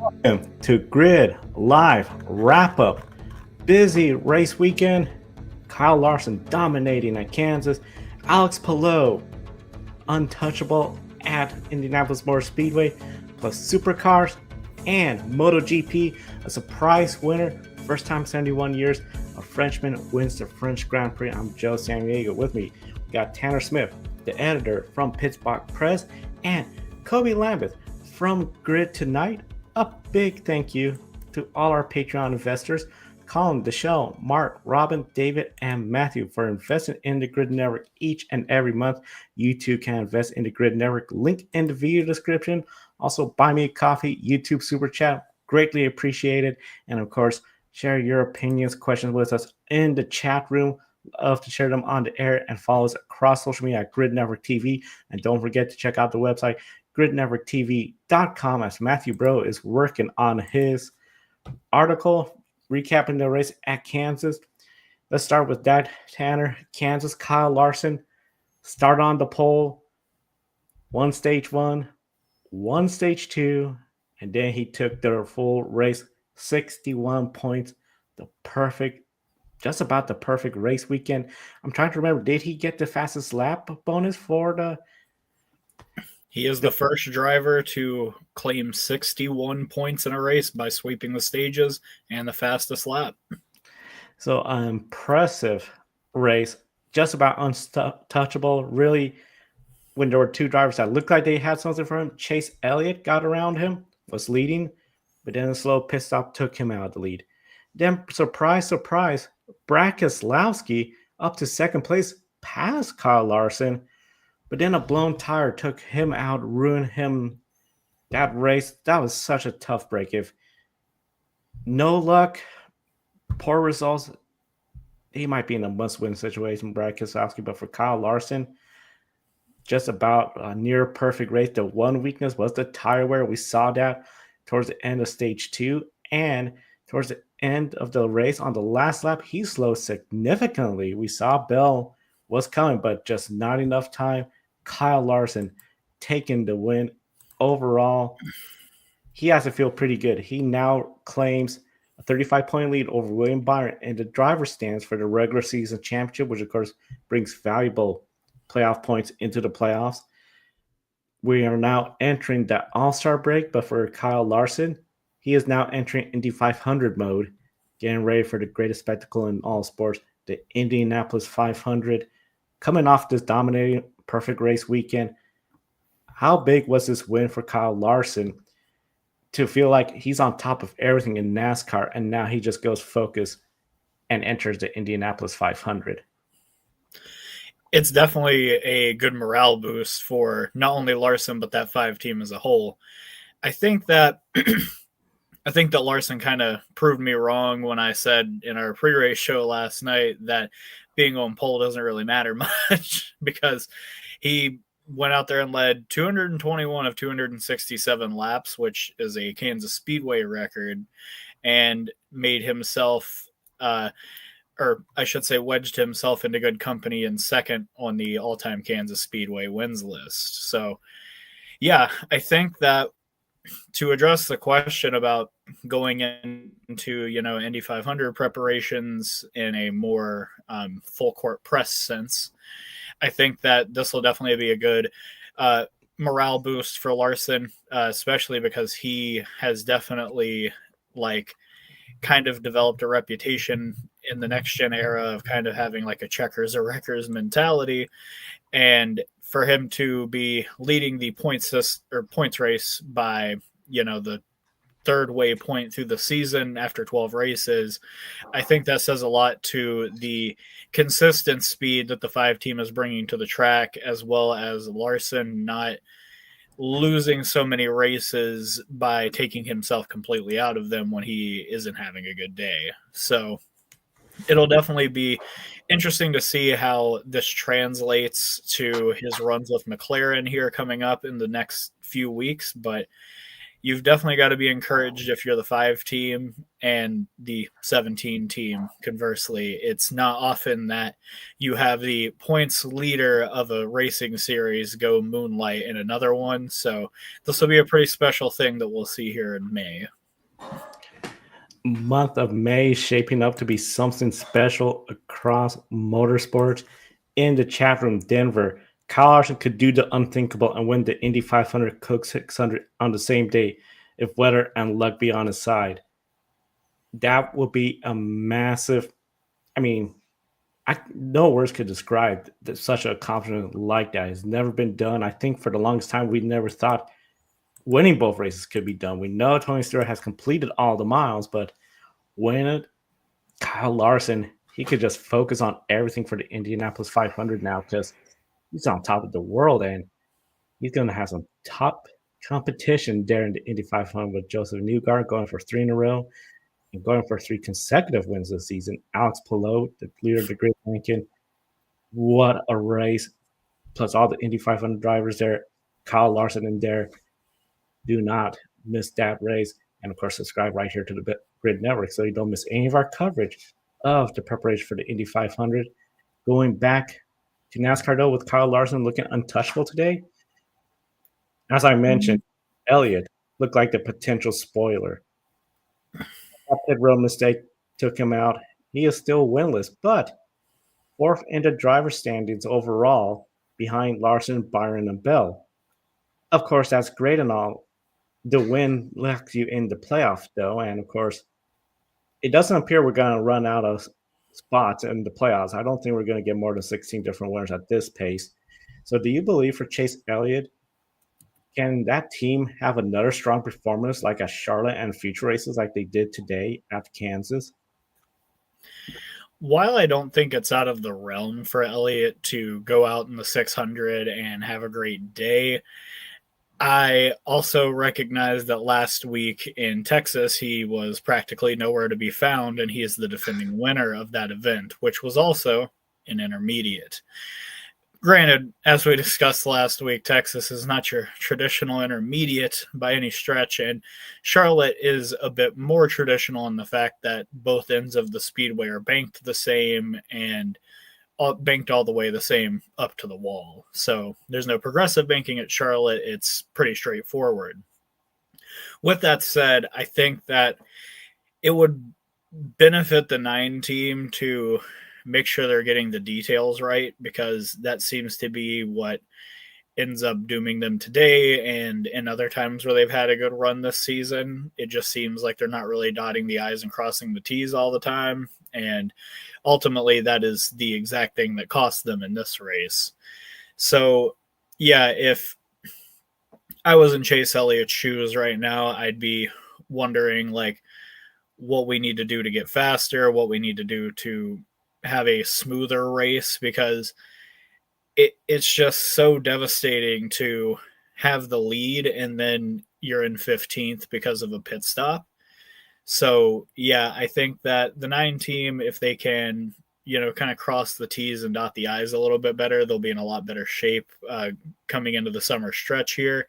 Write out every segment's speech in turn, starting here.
Welcome to Grid Live Wrap Up. Busy race weekend. Kyle Larson dominating at Kansas. Alex Palou untouchable at Indianapolis Motor Speedway. Plus supercars and MotoGP. A surprise winner. First time 71 years. A Frenchman wins the French Grand Prix. I'm Joe Sandiego. With me, we got Tanner Smith, the editor from Pittsburgh Press, and Kobe Lambeth from Grid Tonight. A big thank you to all our Patreon investors, Colin, Deshelle, Mark, Robin, David, and Matthew for investing in the Grid Network each and every month. You too can invest in the Grid Network. Link in the video description. Also, buy me a coffee, YouTube super chat. Greatly appreciated. And of course, share your opinions, questions with us in the chat room. Love to share them on the air, and follow us across social media at Grid Network TV. And don't forget to check out the website gridnetworktv.com as Matthew Bro is working on his article recapping the race at Kansas. Let's start with that, Tanner. Kansas, Kyle Larson start on the pole, one stage one, one stage two, and then he took the full race, 61 points, the perfect, just about the perfect race weekend. I'm trying to remember, did he get the fastest lap bonus for the He is the first driver to claim 61 points in a race by sweeping the stages and the fastest lap. So an impressive race, just about untouchable. Really, when there were two drivers that looked like they had something for him, Chase Elliott got around him, was leading, but then a slow pit stop took him out of the lead. Then, surprise, surprise, Brad Keselowski up to second place, past Kyle Larson, but then a blown tire took him out, ruined him. That race, that was such a tough break. If no luck, poor results, he might be in a must-win situation, Brad Keselowski. But for Kyle Larson, just about a near perfect race. The one weakness was the tire wear. We saw that towards the end of stage two, and towards the end of the race on the last lap, he slowed significantly. We saw Bell was coming, but just not enough time. Kyle Larson taking the win. Overall, he has to feel pretty good. He now claims a 35-point lead over William Byron in the driver's stands for the regular season championship, which of course brings valuable playoff points into the playoffs. We are now entering the All-Star break, but for Kyle Larson, he is now entering Indy 500 mode, getting ready for the greatest spectacle in all sports, the Indianapolis 500. Coming off this dominating perfect race weekend, how big was this win for Kyle Larson to feel like he's on top of everything in NASCAR, and now he just goes focus and enters the Indianapolis 500? It's definitely a good morale boost for not only Larson but that 5 team as a whole. I think that Larson kind of proved me wrong when I said in our pre-race show last night that being on pole doesn't really matter much, because he went out there and led 221 of 267 laps, which is a Kansas Speedway record, and made himself, or I should say wedged himself into good company in second on the all-time Kansas Speedway wins list. So, yeah, I think that to address the question about going into, Indy 500 preparations in a more full court press sense, I think that this will definitely be a good morale boost for Larson, especially because he has definitely kind of developed a reputation in the next gen era of kind of having like a checkers or wreckers mentality. And for him to be leading the points race by, the third waypoint through the season after 12 races, I think that says a lot to the consistent speed that the 5 team is bringing to the track, as well as Larson not losing so many races by taking himself completely out of them when he isn't having a good day. So it'll definitely be interesting to see how this translates to his runs with McLaren here coming up in the next few weeks. But you've definitely got to be encouraged if you're the 5 team and the 17 team. Conversely, it's not often that you have the points leader of a racing series go moonlight in another one. So this will be a pretty special thing that we'll see here in May. Month of May shaping up to be something special across motorsports. In the chat room, Denver, Kyle Larson could do the unthinkable and win the Indy 500 Coke 600 on the same day if weather and luck be on his side. That would be a massive. I mean, no words could describe such an accomplishment like that. It's never been done. I think for the longest time, we never thought winning both races could be done. We know Tony Stewart has completed all the miles, but when it, Kyle Larson, he could just focus on everything for the Indianapolis 500 now because he's on top of the world and he's going to have some top competition there in the Indy 500 with Joseph Newgarden going for 3 in a row and going for 3 consecutive wins this season. Alex Palou, the leader of the grid ranking. What a race. Plus all the Indy 500 drivers there. Kyle Larson in there. Do not miss that race. And of course, subscribe right here to the Grid Network so you don't miss any of our coverage of the preparation for the Indy 500. Going back to NASCAR, though, with Kyle Larson looking untouchable today. As I mentioned, Elliott looked like the potential spoiler. That pit road mistake took him out. He is still winless, but 4th in the driver standings overall behind Larson, Byron, and Bell. Of course, that's great and all. The win left you in the playoff, though, and of course, it doesn't appear we're going to run out of spots in the playoffs. I don't think we're going to get more than 16 different winners at this pace. So do you believe for Chase Elliott, can that team have another strong performance like at Charlotte and future races like they did today at Kansas? While I don't think it's out of the realm for Elliott to go out in the 600 and have a great day, I also recognize that last week in Texas, he was practically nowhere to be found, and he is the defending winner of that event, which was also an intermediate. Granted, as we discussed last week, Texas is not your traditional intermediate by any stretch, and Charlotte is a bit more traditional in the fact that both ends of the speedway are banked the same and banked all the way the same up to the wall. So there's no progressive banking at Charlotte. It's pretty straightforward. With that said, I think that it would benefit the 9 team to make sure they're getting the details right, because that seems to be what ends up dooming them today and in other times where they've had a good run this season. It just seems like they're not really dotting the I's and crossing the T's all the time, and ultimately that is the exact thing that cost them in this race. So yeah, if I was in Chase Elliott's shoes right now, I'd be wondering like what we need to do to get faster, what we need to do to have a smoother race, because it's just so devastating to have the lead and then you're in 15th because of a pit stop. So yeah, I think that the 9 team, if they can, kind of cross the T's and dot the I's a little bit better, they'll be in a lot better shape coming into the summer stretch here.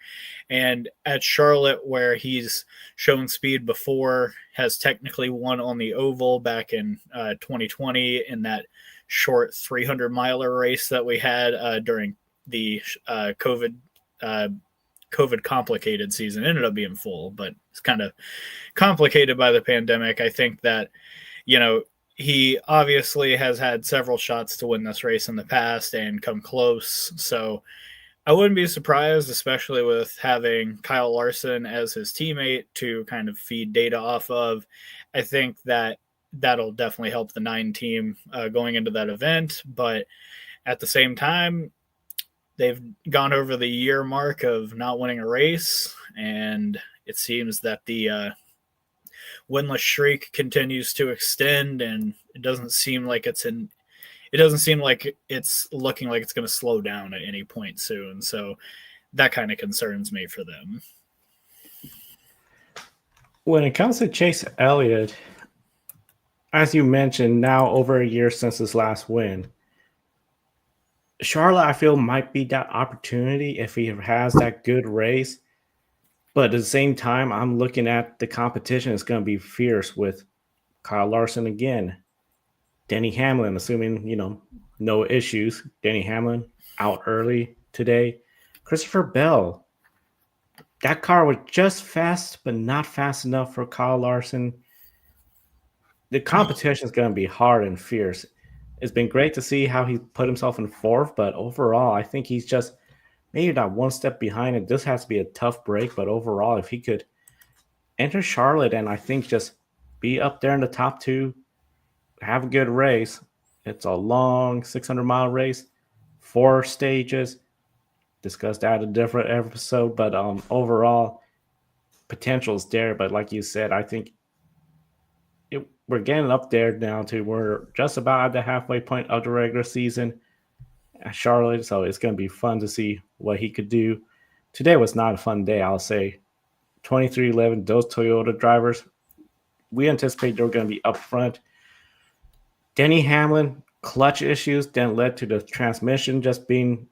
And at Charlotte, where he's shown speed before, has technically won on the oval back in 2020 in that short 300-miler race that we had during the COVID complicated season. It ended up being full, but it's kind of complicated by the pandemic. I think that, he obviously has had several shots to win this race in the past and come close. So I wouldn't be surprised, especially with having Kyle Larson as his teammate to kind of feed data off of. I think that that'll definitely help the 9 team going into that event. But at the same time, they've gone over the year mark of not winning a race, and it seems that the winless streak continues to extend, and it doesn't seem like it's looking like it's going to slow down at any point soon. So that kind of concerns me for them. When it comes to Chase Elliott, as you mentioned, now over a year since his last win, Charlotte, I feel, might be that opportunity if he has that good race. But at the same time, I'm looking at the competition. It's going to be fierce with Kyle Larson again. Denny Hamlin, assuming, no issues. Denny Hamlin out early today. Christopher Bell. That car was just fast, but not fast enough for Kyle Larson. The competition is going to be hard and fierce. It's been great to see how he put himself in fourth, but overall, I think he's just maybe not one step behind. It this has to be a tough break, but overall, if he could enter Charlotte and I think just be up there in the top two, have a good race. It's a long 600-mile race, 4 stages. Discussed that in a different episode, but overall, potential is there. But like you said, I think we're getting up there now to we're just about at the halfway point of the regular season at Charlotte, so it's going to be fun to see what he could do. Today was not a fun day, I'll say. 2311, those Toyota drivers, we anticipate they're going to be up front. Denny Hamlin, clutch issues then led to the transmission just being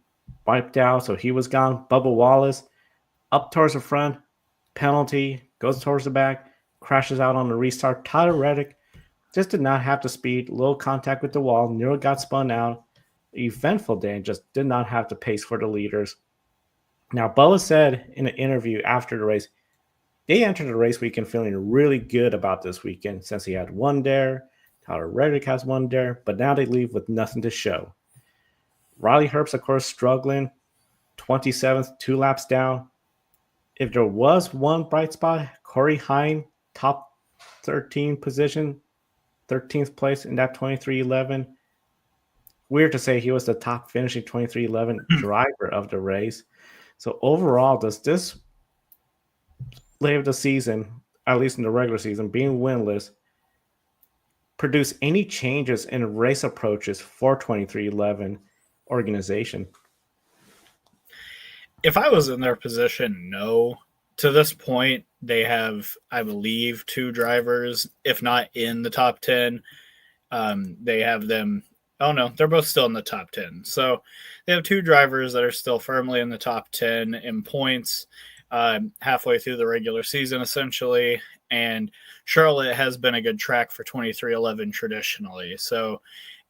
wiped out, so he was gone. Bubba Wallace, up towards the front, penalty, goes towards the back, crashes out on the restart. Tyler Reddick just did not have the speed, little contact with the wall, nearly got spun out. Eventful day, and just did not have the pace for the leaders. Now, Bubba said in an interview after the race, they entered the race weekend feeling really good about this weekend since he had one dare. Tyler Reddick has one dare, but now they leave with nothing to show. Riley Herbst, of course, struggling. 27th, 2 laps down. If there was one bright spot, Corey Heim, top 13 position, 13th place in that 2311. Weird to say he was the top finishing 2311 driver of the race. So overall, does this late of the season, at least in the regular season, being winless, produce any changes in race approaches for 2311 organization? If I was in their position, no. To this point, they have, I believe, 2 drivers, if not in the top 10. They have them. Oh, no, they're both still in the top 10. So they have 2 drivers that are still firmly in the top 10 in points halfway through the regular season, essentially. And Charlotte has been a good track for 2311 traditionally. So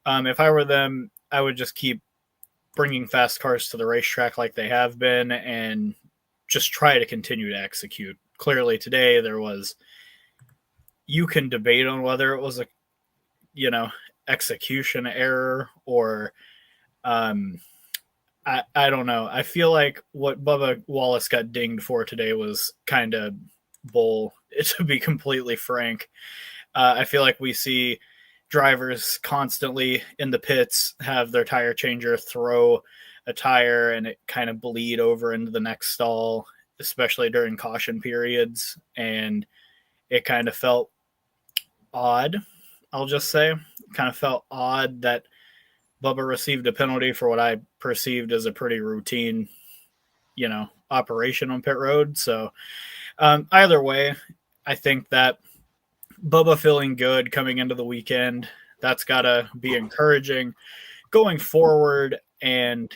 if I were them, I would just keep bringing fast cars to the racetrack like they have been and just try to continue to execute. Clearly today you can debate on whether it was a, execution error or I don't know. I feel like what Bubba Wallace got dinged for today was kind of bull, to be completely frank. I feel like we see drivers constantly in the pits have their tire changer throw a tire and it kind of bleed over into the next stall, especially during caution periods. And it kind of felt odd, I'll just say. Kind of felt odd that Bubba received a penalty for what I perceived as a pretty routine, operation on pit road. So either way, I think that Bubba feeling good coming into the weekend, that's got to be encouraging going forward. And,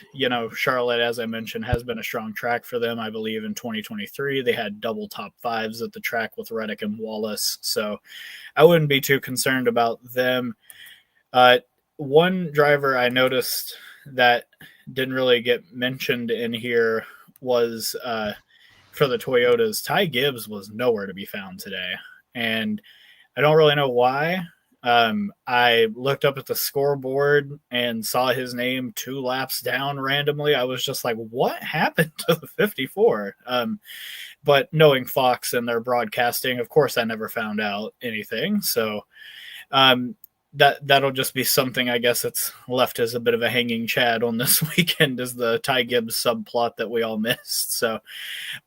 Charlotte, as I mentioned, has been a strong track for them. I believe in 2023, they had double top 5s at the track with Reddick and Wallace. So I wouldn't be too concerned about them. One driver I noticed that didn't really get mentioned in here was for the Toyotas. Ty Gibbs was nowhere to be found today. And I don't really know why. I looked up at the scoreboard and saw his name 2 laps down randomly. I was just like, what happened to the 54? But knowing Fox and their broadcasting, of course, I never found out anything. So that'll just be something, I guess, it's left as a bit of a hanging chad on this weekend, is the Ty Gibbs subplot that we all missed. So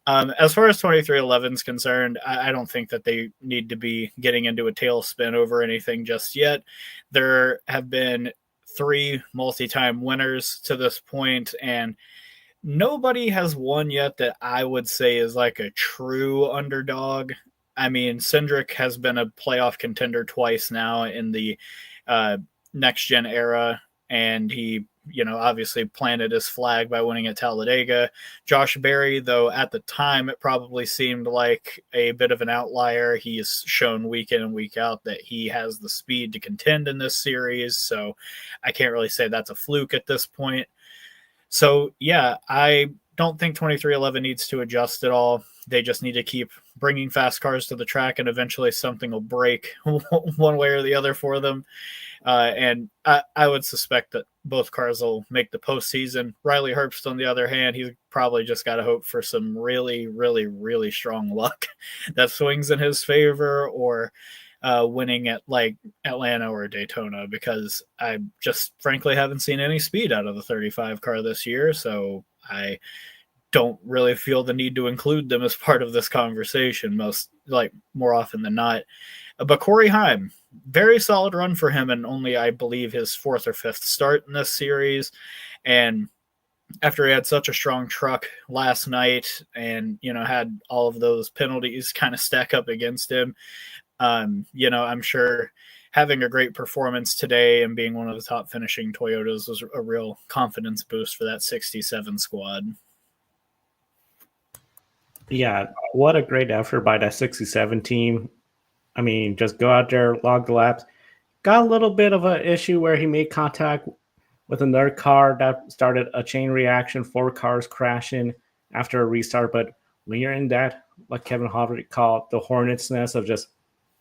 as far as 2311 is concerned, I don't think that they need to be getting into a tailspin over anything just yet. There have been 3 multi-time winners to this point, and nobody has won yet that I would say is like a true underdog. I mean, Cindric has been a playoff contender twice now in the next gen era, and he obviously planted his flag by winning at Talladega. Josh Berry, though, at the time, it probably seemed like a bit of an outlier. He's shown week in and week out that he has the speed to contend in this series. So I can't really say that's a fluke at this point. So, yeah, I don't think 2311 needs to adjust at all. They just need to keep bringing fast cars to the track, and eventually something will break one way or the other for them. And I would suspect that both cars will make the postseason. Riley Herbst, on the other hand, he's probably just got to hope for some really, really, really strong luck that swings in his favor, or winning at like Atlanta or Daytona, because I just frankly haven't seen any speed out of the 35 car this year. So I don't really feel the need to include them as part of this conversation, more often than not. But Corey Heim, very solid run for him, and only, I believe, his fourth or fifth start in this series. And after he had such a strong truck last night and, had all of those penalties kind of stack up against him, I'm sure having a great performance today and being one of the top finishing Toyotas was a real confidence boost for that 67 squad. Yeah, what a great effort by that 67 team. I mean, just go out there, log the laps. Got a little bit of an issue where he made contact with another car that started a chain reaction, 4 cars crashing after a restart. But when you're in that, like Kevin Harvick called, the hornet's nest of just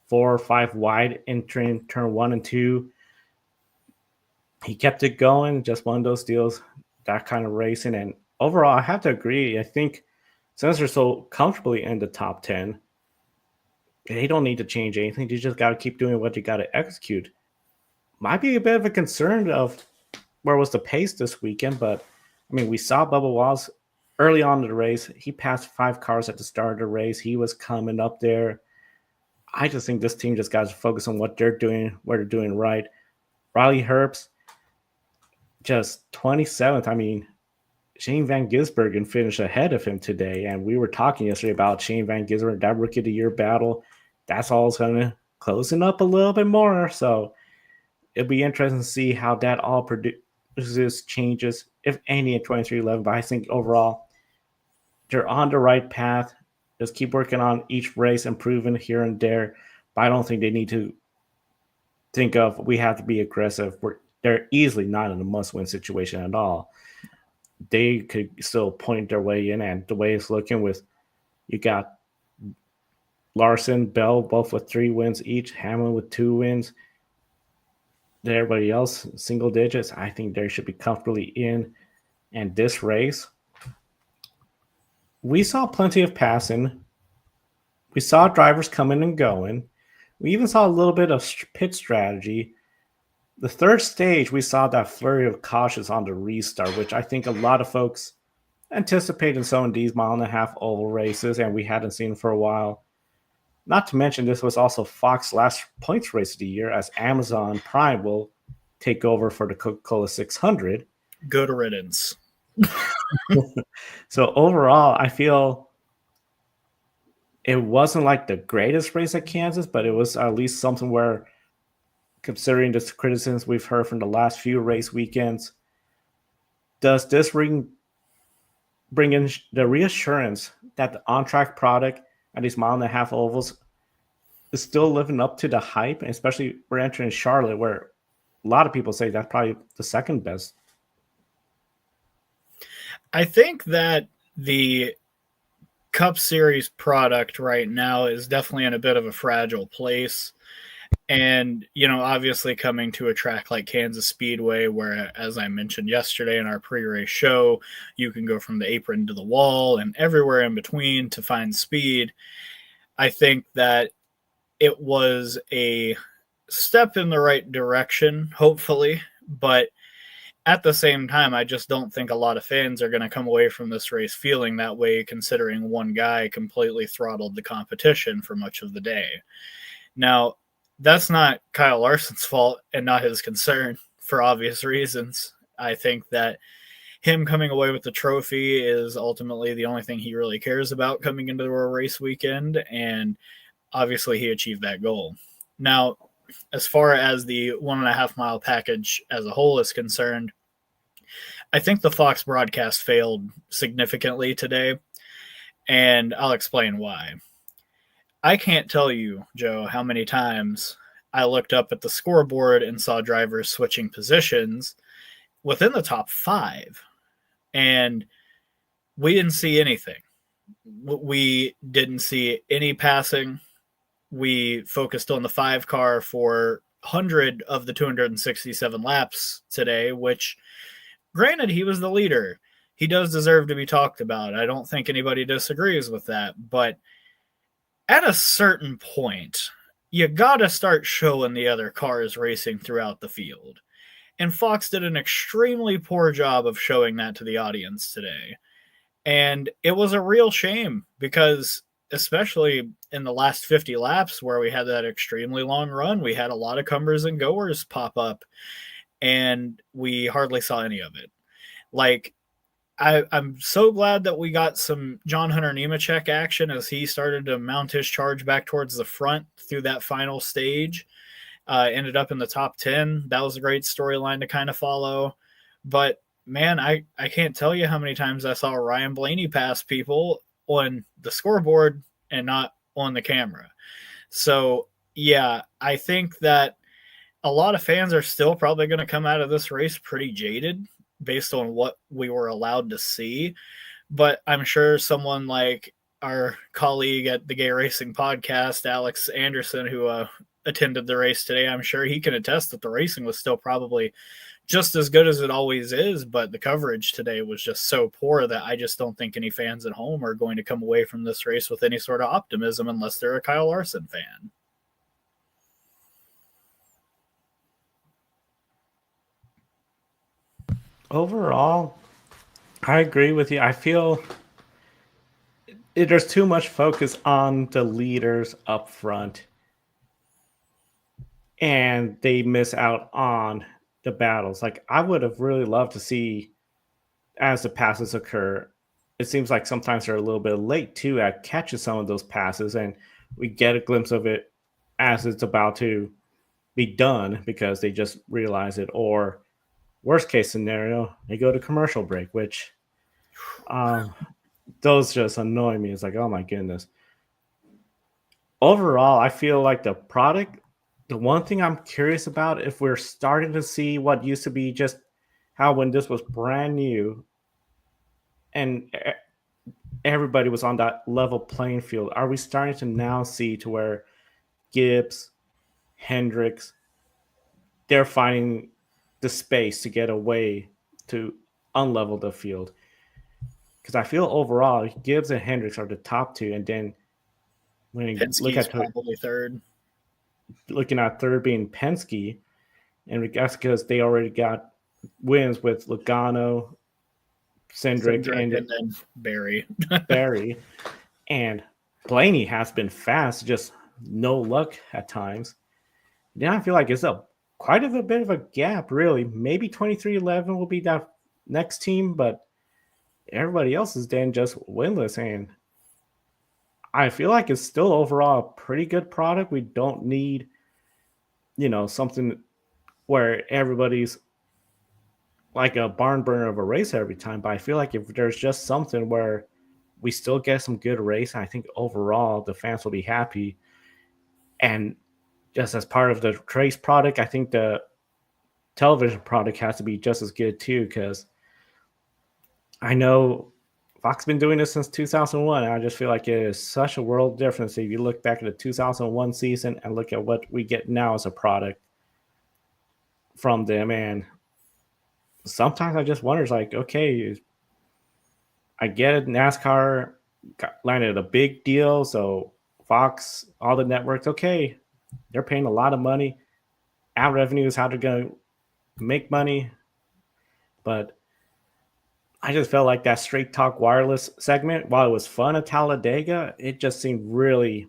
4 or 5 wide entering turn 1 and 2, he kept it going. Just one of those deals, that kind of racing. And overall, I have to agree. I think since they're so comfortably in the top 10, they don't need to change anything. You just got to keep doing what you got to execute. Might be a bit of a concern of where was the pace this weekend, but I mean, we saw Bubba Wallace early on in the race. He passed 5 cars at the start of the race. He was coming up there. I just think this team just got to focus on what they're doing, what they're doing right. Riley Herbst, just 27th. I mean, Shane Van Gisbergen finished ahead of him today, and we were talking yesterday about Shane Van Gisbergen, that Rookie of the Year battle. That's all going to closing up a little bit more. So it'll be interesting to see how that all produces changes, if any, in 2311. But I think overall, they're on the right path. Just keep working on each race, improving here and there. But I don't think they need to think of we have to be aggressive. They're easily not in a must-win situation at all. They could still point their way in, and the way it's looking with, you got Larson, Bell, both with 3 wins each, Hamlin with 2 wins. Everybody else, single digits. I think they should be comfortably in. And this race, we saw plenty of passing. We saw drivers coming and going. We even saw a little bit of pit strategy. The third stage, we saw that flurry of cautions on the restart, which I think a lot of folks anticipate in some of these 1.5-mile oval races, and we hadn't seen for a while. Not to mention, this was also Fox's last points race of the year, as Amazon Prime will take over for the Coca-Cola 600. Good riddance. So overall, I feel it wasn't like the greatest race at Kansas, but it was at least something where, considering the criticisms we've heard from the last few race weekends, does this bring in the reassurance that the on-track product at these 1.5-mile ovals is still living up to the hype? And especially we're entering Charlotte, where a lot of people say that's probably the second best. I think that the Cup Series product right now is definitely in a bit of a fragile place. And, obviously coming to a track like Kansas Speedway, where, as I mentioned yesterday in our pre-race show, you can go from the apron to the wall and everywhere in between to find speed. I think that it was a step in the right direction, hopefully, but at the same time, I just don't think a lot of fans are going to come away from this race feeling that way, considering one guy completely throttled the competition for much of the day. Now, that's not Kyle Larson's fault and not his concern, for obvious reasons. I think that him coming away with the trophy is ultimately the only thing he really cares about coming into a race weekend, and obviously he achieved that goal. Now, as far as the 1.5-mile package as a whole is concerned, I think the Fox broadcast failed significantly today, and I'll explain why. I can't tell you, Joe, how many times I looked up at the scoreboard and saw drivers switching positions within the top 5, and we didn't see anything. We didn't see any passing. We focused on the 5 car for 100 of the 267 laps today, which, granted, he was the leader. He does deserve to be talked about. I don't think anybody disagrees with that. But at a certain point, you got to start showing the other cars racing throughout the field. And Fox did an extremely poor job of showing that to the audience today. And it was a real shame because, especially in the last 50 laps where we had that extremely long run, we had a lot of comers and goers pop up, and we hardly saw any of it. Like, I'm so glad that we got some John Hunter Nemechek action as he started to mount his charge back towards the front through that final stage. Ended up in the top 10. That was a great storyline to kind of follow. But man, I can't tell you how many times I saw Ryan Blaney pass people on the scoreboard and not on the camera. So yeah, I think that a lot of fans are still probably going to come out of this race pretty jaded based on what we were allowed to see. But I'm sure someone like our colleague at the Gay Racing Podcast, Alex Anderson, who attended the race today, I'm sure he can attest that the racing was still probably just as good as it always is, but the coverage today was just so poor that I just don't think any fans at home are going to come away from this race with any sort of optimism unless they're a Kyle Larson fan. Overall, I agree with you. I feel there's too much focus on the leaders up front, and they miss out on the battles. Like, I would have really loved to see, as the passes occur, it seems like sometimes they're a little bit late too at catching some of those passes, and we get a glimpse of it as it's about to be done because they just realize it. Or worst case scenario, they go to commercial break, which those just annoy me. It's like, oh my goodness. Overall, I feel like the product, the one thing I'm curious about, if we're starting to see what used to be just how when this was brand new and everybody was on that level playing field, are we starting to now see to where Gibbs, Hendricks, they're finding the space to get away to unlevel the field? Because I feel overall Gibbs and Hendricks are the top 2, and then when you look at probably third, looking at third being Penske, and that's because they already got wins with Logano, Cindric, and then Barry. Barry, and Blaney has been fast, just no luck at times. Then I feel like it's quite a bit of a gap, really. Maybe 23XI will be that next team, but everybody else is then just winless, and I feel like it's still overall a pretty good product. We don't need, something where everybody's like a barn burner of a race every time. But I feel like if there's just something where we still get some good race, I think overall the fans will be happy. And just as part of the race product, I think the television product has to be just as good too, because I know Fox has been doing this since 2001, and I just feel like it is such a world difference if you look back at the 2001 season and look at what we get now as a product from them. And sometimes I just wonder, like, okay, I get it, NASCAR landed a big deal, so Fox, all the networks, okay, they're paying a lot of money. Ad revenue is how they're going to make money. But I just felt like that Straight Talk Wireless segment, while it was fun at Talladega, it just seemed really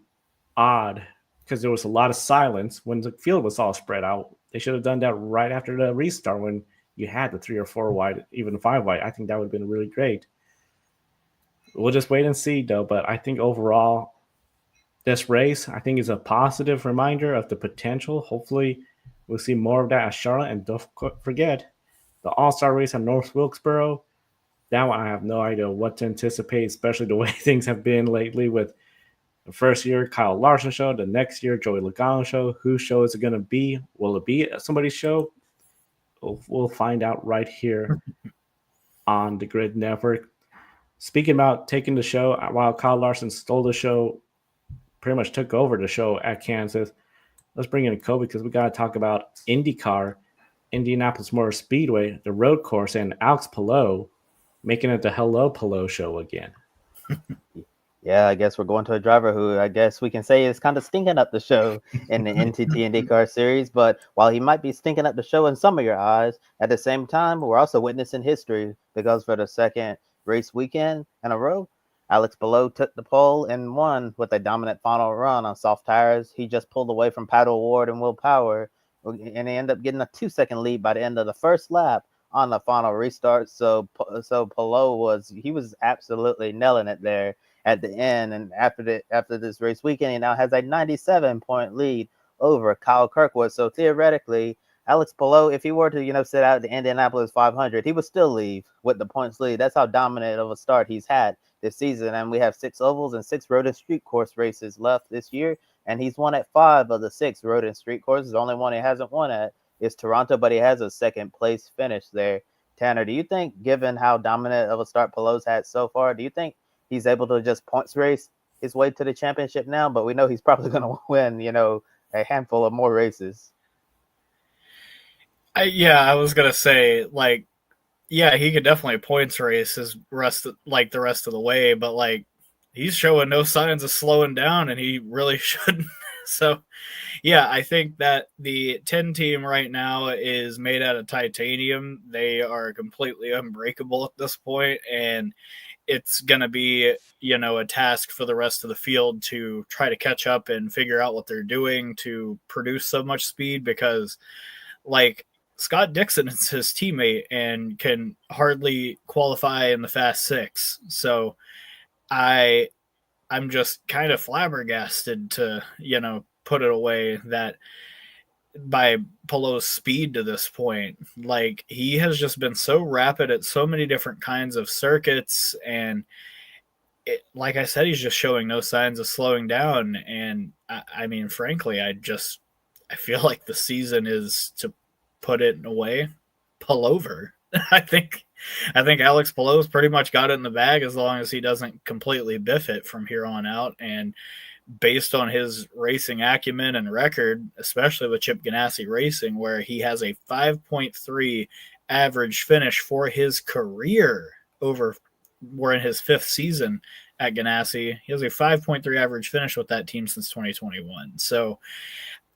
odd because there was a lot of silence when the field was all spread out. They should have done that right after the restart when you had the 3 or 4 wide, even 5 wide. I think that would have been really great. We'll just wait and see, though. But I think overall, this race, I think, is a positive reminder of the potential. Hopefully, we'll see more of that at Charlotte. And don't forget, The All-Star race at North Wilkesboro, that one I have no idea what to anticipate, especially the way things have been lately with the first year Kyle Larson show, the next year Joey Logano show. Whose show is it going to be? Will it be somebody's show? We'll find out right here on the Grid Network. Speaking about taking the show, while Kyle Larson stole the show, pretty much took over the show at Kansas, let's bring in Kobe because we got to talk about IndyCar, Indianapolis Motor Speedway, the road course, and Alex Palou making it the Hello Palou show again. Yeah, I guess we're going to a driver who I guess we can say is kind of stinking up the show in the NTT IndyCar series. But while he might be stinking up the show in some of your eyes, at the same time, we're also witnessing history because for the second race weekend in a row, Alex Palou took the pole and won with a dominant final run on soft tires. He just pulled away from Pato O'Ward and Will Power, and he ended up getting a 2-second lead by the end of the first lap on the final restart. So Palou was absolutely nailing it there at the end, and after this race weekend, he now has a 97-point lead over Kyle Kirkwood. So theoretically, Alex Palou, if he were to sit out the Indianapolis 500, he would still leave with the points lead. That's how dominant of a start he's had this season. And we have 6 ovals and 6 road and street course races left this year, and he's won at 5 of the 6 road and street courses. The only one he hasn't won at is Toronto, but he has a second place finish there. Tanner, do you think, given how dominant of a start Palou's had so far, do you think he's able to just points race his way to the championship now? But we know he's probably going to win, a handful of more races. I was going to say, he could definitely points race the rest of the way, but he's showing no signs of slowing down, and he really shouldn't. So, I think that the 10 team right now is made out of titanium. They are completely unbreakable at this point, and it's going to be, a task for the rest of the field to try to catch up and figure out what they're doing to produce so much speed, because Scott Dixon is his teammate and can hardly qualify in the Fast Six. So I'm just kind of flabbergasted to, put it away that by Palou's speed to this point. He has just been so rapid at so many different kinds of circuits, and like I said, he's just showing no signs of slowing down. And I mean, frankly, I feel like the season is, to put it in a way, Pullover. I think Alex Palou's pretty much got it in the bag as long as he doesn't completely biff it from here on out. And based on his racing acumen and record, especially with Chip Ganassi Racing, where he has a 5.3 average finish for his career we're in his 5th season at Ganassi. He has a 5.3 average finish with that team since 2021. So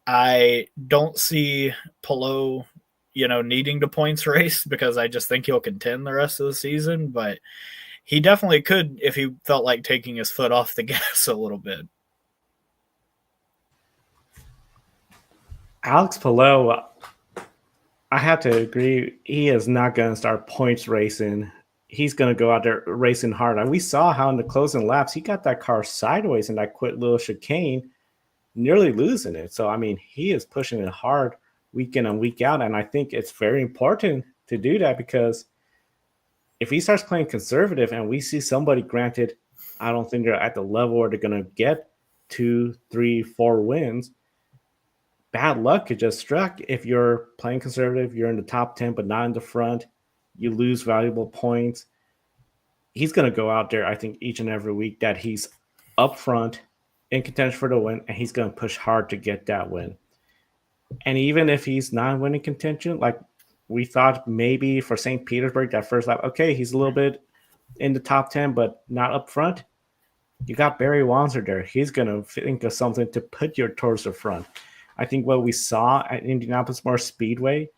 I don't see Palou, needing to points race, because I just think he'll contend the rest of the season, but he definitely could if he felt like taking his foot off the gas a little bit. Alex Palou, I have to agree, he is not going to start points racing. He's going to go out there racing hard. And we saw how in the closing laps, he got that car sideways in that quick little chicane, nearly losing it. So, I mean, he is pushing it hard week in and week out. And I think it's very important to do that, because if he starts playing conservative and we see somebody, granted, I don't think they're at the level where they're going to get 2, 3, 4 wins, bad luck could just strike. If you're playing conservative, you're in the top 10, but not in the front, you lose valuable points. He's going to go out there, I think, each and every week that he's up front in contention for the win, and he's going to push hard to get that win. And even if he's not winning contention, like we thought maybe for St. Petersburg, that first lap, okay, he's a little bit in the top 10, but not up front. You got Barry Wanzer there. He's going to think of something to put you towards the front. I think what we saw at Indianapolis Motor Speedway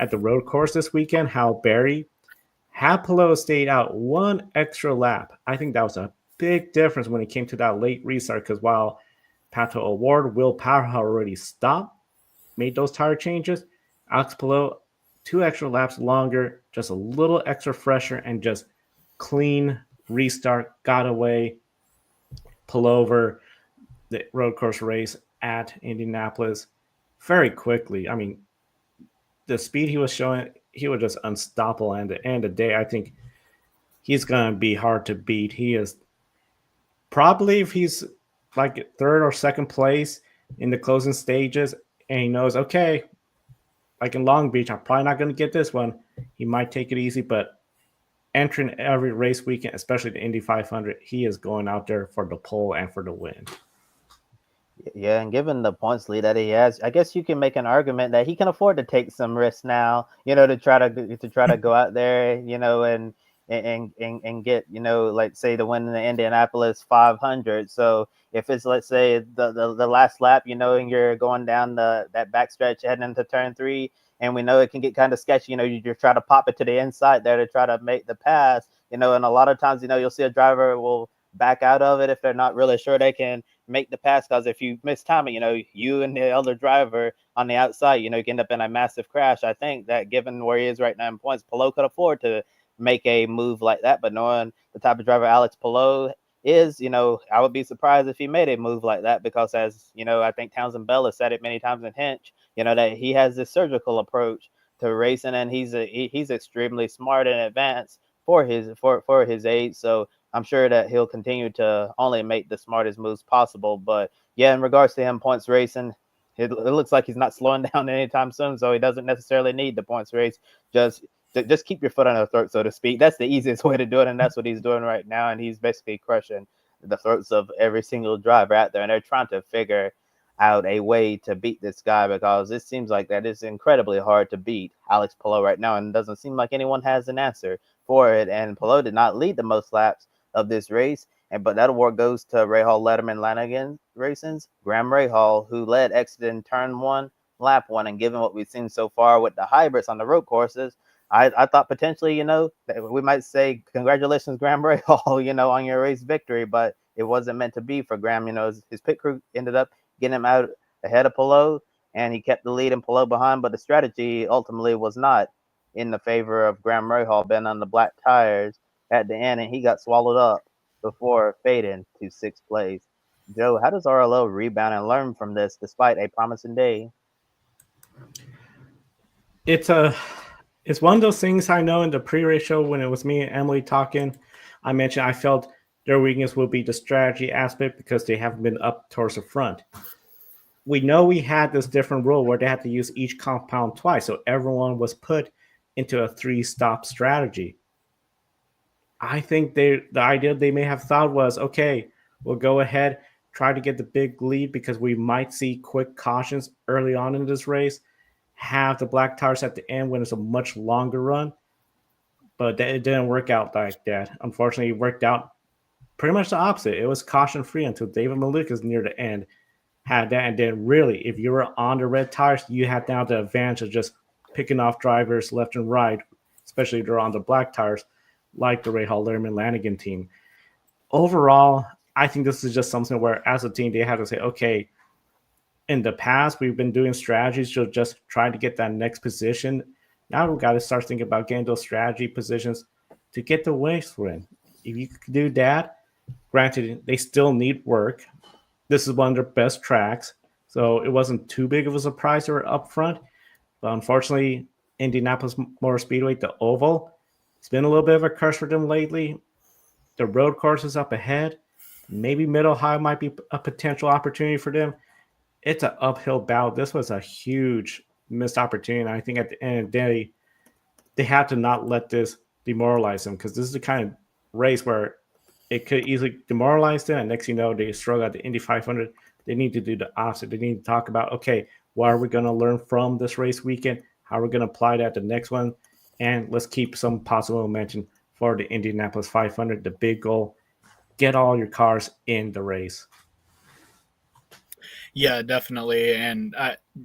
at the road course this weekend, how Barry had Palou stayed out one extra lap. I think that was a big difference when it came to that late restart, because while Pato O'Ward, Will Power had already stopped, made those tire changes, Alex Palou, 2 extra laps longer, just a little extra fresher, and just clean restart, got away, pull over the road course race at Indianapolis very quickly. I mean, the speed he was showing, he was just unstoppable. And at the end of the day, I think he's going to be hard to beat. He is probably, if he's like third or second place in the closing stages, and he knows, okay, like in Long Beach, I'm probably not going to get this one. He might take it easy, but entering every race weekend, especially the Indy 500, he is going out there for the pole and for the win. Yeah, and given the points lead that he has, I guess you can make an argument that he can afford to take some risks now, to try to go out there, and get, like say the win in the Indianapolis 500. So if it's, let's say, the last lap, and you're going down that backstretch heading into turn 3, and we know it can get kind of sketchy, you just try to pop it to the inside there to try to make the pass, and a lot of times, you'll see a driver will back out of it if they're not really sure they can make the pass, because if you miss time it, you and the other driver on the outside, you can end up in a massive crash. I think that given where he is right now in points, Palou could afford to make a move like that, but knowing the type of driver Alex Palou is, I would be surprised if he made a move like that, because as I think Townsend Bell has said it many times in Hinch, that he has this surgical approach to racing, and he's extremely smart and advanced for his age. So I'm sure that he'll continue to only make the smartest moves possible. But yeah, in regards to him points racing, it looks like he's not slowing down anytime soon, so he doesn't necessarily need the points race. Just keep your foot on the throat, so to speak. That's the easiest way to do it, and that's what he's doing right now. And he's basically crushing the throats of every single driver out there, and they're trying to figure out a way to beat this guy, because it seems like that it's incredibly hard to beat Alex Palou right now, and it doesn't seem like anyone has an answer for it. And Palou did not lead the most laps of this race, but that award goes to Rahal Letterman Lanigan Racing's Graham Rahal, who led Exeter in turn 1, lap 1. And given what we've seen so far with the hybrids on the road courses, I thought potentially, that we might say congratulations, Graham Rahal, on your race victory, but it wasn't meant to be for Graham. His pit crew ended up getting him out ahead of Palou, and he kept the lead and Palou behind, but the strategy ultimately was not in the favor of Graham Rahal, being on the black tires at the end, and he got swallowed up before fading to 6th place. Joe, how does RLO rebound and learn from this despite a promising day? It's one of those things. I know in the pre-race show when it was me and Emily talking, I mentioned I felt their weakness will be the strategy aspect because they haven't been up towards the front. We know we had this different rule where they had to use each compound twice, so everyone was put into a 3-stop strategy. I think the idea they may have thought was, okay, we'll go ahead, try to get the big lead because we might see quick cautions early on in this race, have the black tires at the end when it's a much longer run. But it didn't work out like that. Unfortunately, it worked out pretty much the opposite. It was caution-free until David Malukas near the end had that. And then really, if you were on the red tires, you had now the advantage of just picking off drivers left and right, especially if they're on the black tires, like the Rahal Letterman Lanigan team. Overall, I think this is just something where as a team, they have to say, okay, in the past, we've been doing strategies to just try to get that next position. Now we've got to start thinking about getting those strategy positions to get the race win. If you could do that, granted, they still need work. This is one of their best tracks, so it wasn't too big of a surprise they were up front. But unfortunately, Indianapolis Motor Speedway, the oval, it's been a little bit of a curse for them lately. The road course is up ahead. Maybe Middle High might be a potential opportunity for them. It's an uphill battle. This was a huge missed opportunity. And I think at the end of the day, they have to not let this demoralize them, because this is the kind of race where it could easily demoralize them. And next thing you know, they struggle at the Indy 500. They need to do the opposite. They need to talk about, okay, what are we going to learn from this race weekend? How are we going to apply that to the next one? And let's keep some positive momentum for the Indianapolis 500. The big goal, get all your cars in the race. Yeah, definitely. And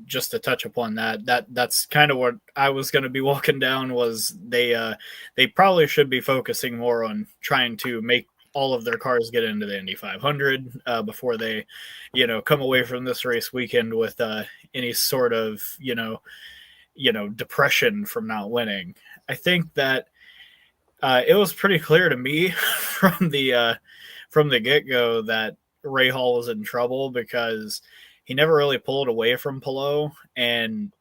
just to touch upon that's kind of what I was going to be walking down, was they probably should be focusing more on trying to make all of their cars get into the Indy 500 before they, come away from this race weekend with any sort of, depression from not winning. I think that it was pretty clear to me from the get-go that Rahal was in trouble, because he never really pulled away from Palou, and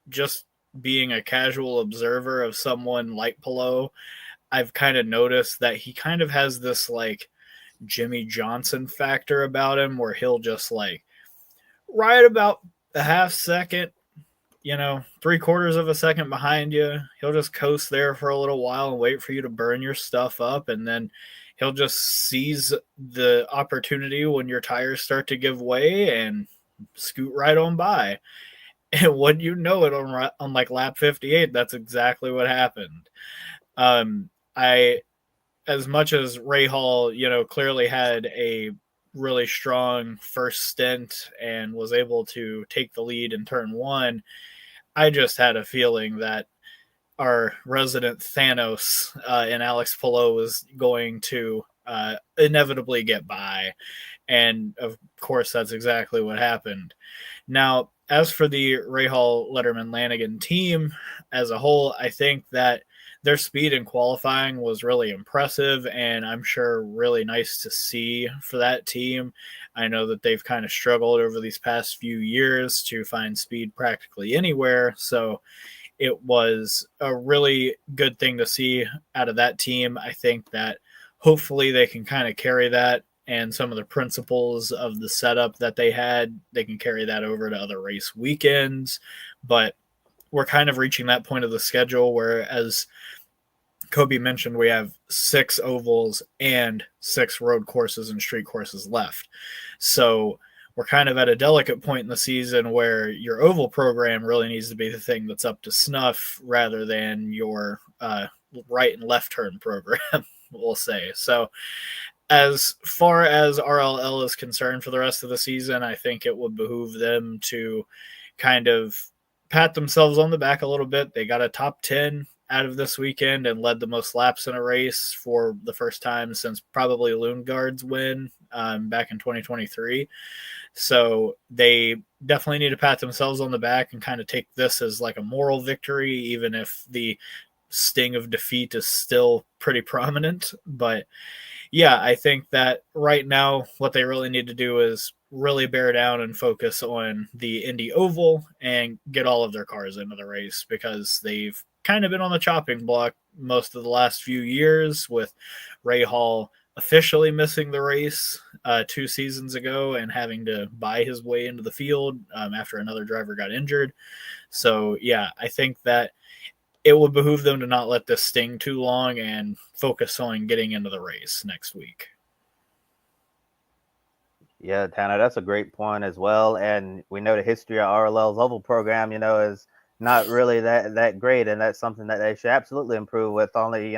just being a casual observer of someone like Palou, I've kind of noticed that he kind of has this like Jimmy Johnson factor about him where he'll just like right about a half second, 3/4 of a second behind you. He'll just coast there for a little while and wait for you to burn your stuff up. And then he'll just seize the opportunity when your tires start to give way and scoot right on by. And when you know it on like lap 58, that's exactly what happened. As much as Rahal, clearly had a really strong first stint and was able to take the lead in turn one, I just had a feeling that our resident Thanos in Alex Palou was going to inevitably get by. And of course, that's exactly what happened. Now, as for the Rahal, Letterman, Lanigan team as a whole, I think that their speed in qualifying was really impressive, and I'm sure really nice to see for that team. I know that they've kind of struggled over these past few years to find speed practically anywhere, so it was a really good thing to see out of that team. I think that hopefully they can kind of carry that and some of the principles of the setup that they had, they can carry that over to other race weekends. But we're kind of reaching that point of the schedule where, as Kobe mentioned, we have 6 ovals and 6 road courses and street courses left. So we're kind of at a delicate point in the season where your oval program really needs to be the thing that's up to snuff rather than your right and left turn program, we'll say. So as far as RLL is concerned for the rest of the season, I think it would behoove them to kind of pat themselves on the back a little bit. They got a top 10 out of this weekend and led the most laps in a race for the first time since probably Lundgaard's win back in 2023. So they definitely need to pat themselves on the back and kind of take this as like a moral victory, even if the sting of defeat is still pretty prominent. But yeah, I think that right now what they really need to do is really bear down and focus on the Indy Oval and get all of their cars into the race, because they've kind of been on the chopping block most of the last few years, with Rahal officially missing the race 2 seasons ago and having to buy his way into the field after another driver got injured. So yeah, I think that it would behoove them to not let this sting too long and focus on getting into the race next week. Yeah, Tanner, that's a great point as well. And we know the history of RLL's oval program, is not really that great, and that's something that they should absolutely improve with. Only,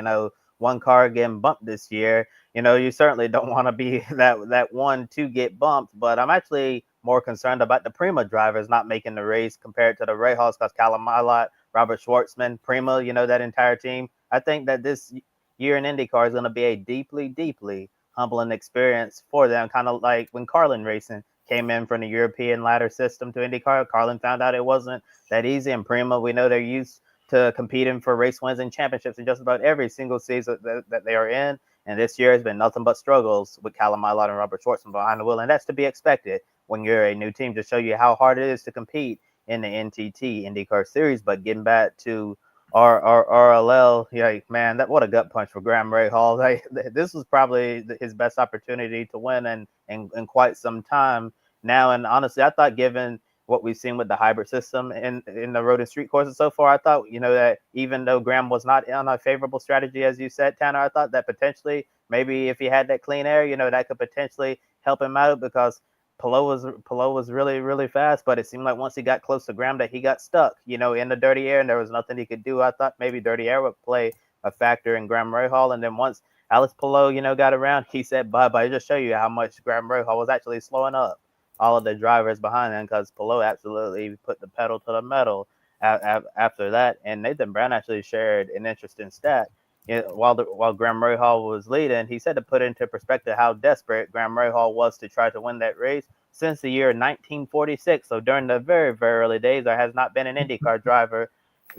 one car getting bumped this year. You certainly don't want to be that one to get bumped, but I'm actually more concerned about the Prema drivers not making the race compared to the Rahals, because Callum Ilott, Robert Schwartzman, Prema, that entire team. I think that this year in IndyCar is going to be a deeply, deeply humbling experience for them, kind of like when Carlin Racing came in from the European ladder system to IndyCar. Carlin found out it wasn't that easy, and Prema, we know they're used to competing for race wins and championships in just about every single season that they are in. And this year has been nothing but struggles with Callum Ilott and Robert Schwartzman behind the wheel, and that's to be expected when you're a new team, to show you how hard it is to compete in the NTT IndyCar Series. But getting back to our RLL, yeah, man, what a gut punch for Graham Rahal. This was probably his best opportunity to win in quite some time now. And honestly, I thought, given what we've seen with the hybrid system in the road and street courses so far, I thought, that even though Graham was not on a favorable strategy, as you said, Tanner, I thought that potentially maybe if he had that clean air, that could potentially help him out, because Palou was really, really fast, but it seemed like once he got close to Graham that he got stuck, in the dirty air, and there was nothing he could do. I thought maybe dirty air would play a factor in Graham Rahal, and then once Alex Palou, got around, he said bye-bye. Just show you how much Graham Rahal was actually slowing up all of the drivers behind him, because Palou absolutely put the pedal to the metal after that. And Nathan Brown actually shared an interesting stat. While Graham Rahal was leading, he said, to put into perspective how desperate Graham Rahal was to try to win that race, since the year 1946. So during the very, very early days, there has not been an IndyCar driver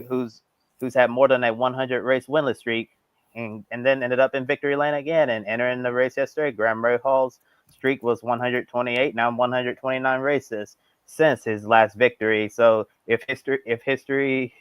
who's had more than a 100 race winless streak, and then ended up in victory lane again and entering the race yesterday. Graham Rahal's streak was 128, now 129 races since his last victory. So if history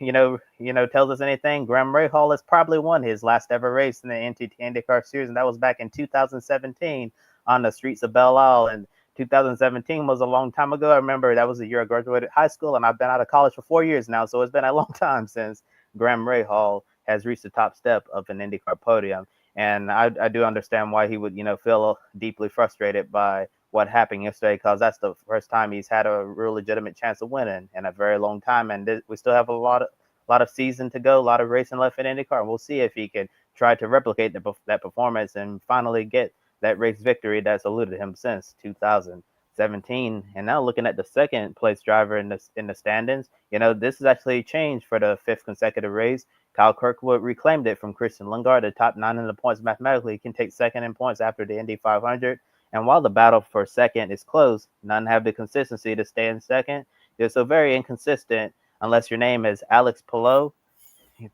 tells us anything, Graham Rahal has probably won his last ever race in the NTT IndyCar Series, and that was back in 2017 on the streets of Belle Isle. And 2017 was a long time ago. I remember that was the year I graduated high school, and I've been out of college for 4 years now, so it's been a long time since Graham Rahal has reached the top step of an IndyCar podium. And I do understand why he would feel deeply frustrated by what happened yesterday, because that's the first time he's had a real legitimate chance of winning in a very long time, and we still have a lot of season to go, a lot of racing left in IndyCar, and we'll see if he can try to replicate that performance and finally get that race victory that's eluded him since 2017. And now looking at the second place driver in the standings, this is actually changed for the fifth consecutive race. Kyle Kirkwood reclaimed it from Christian Lundgaard, the top 9 in the points mathematically. He can take second in points after the Indy 500. And while the battle for second is close, none have the consistency to stay in second. They're so very inconsistent unless your name is Alex Palou.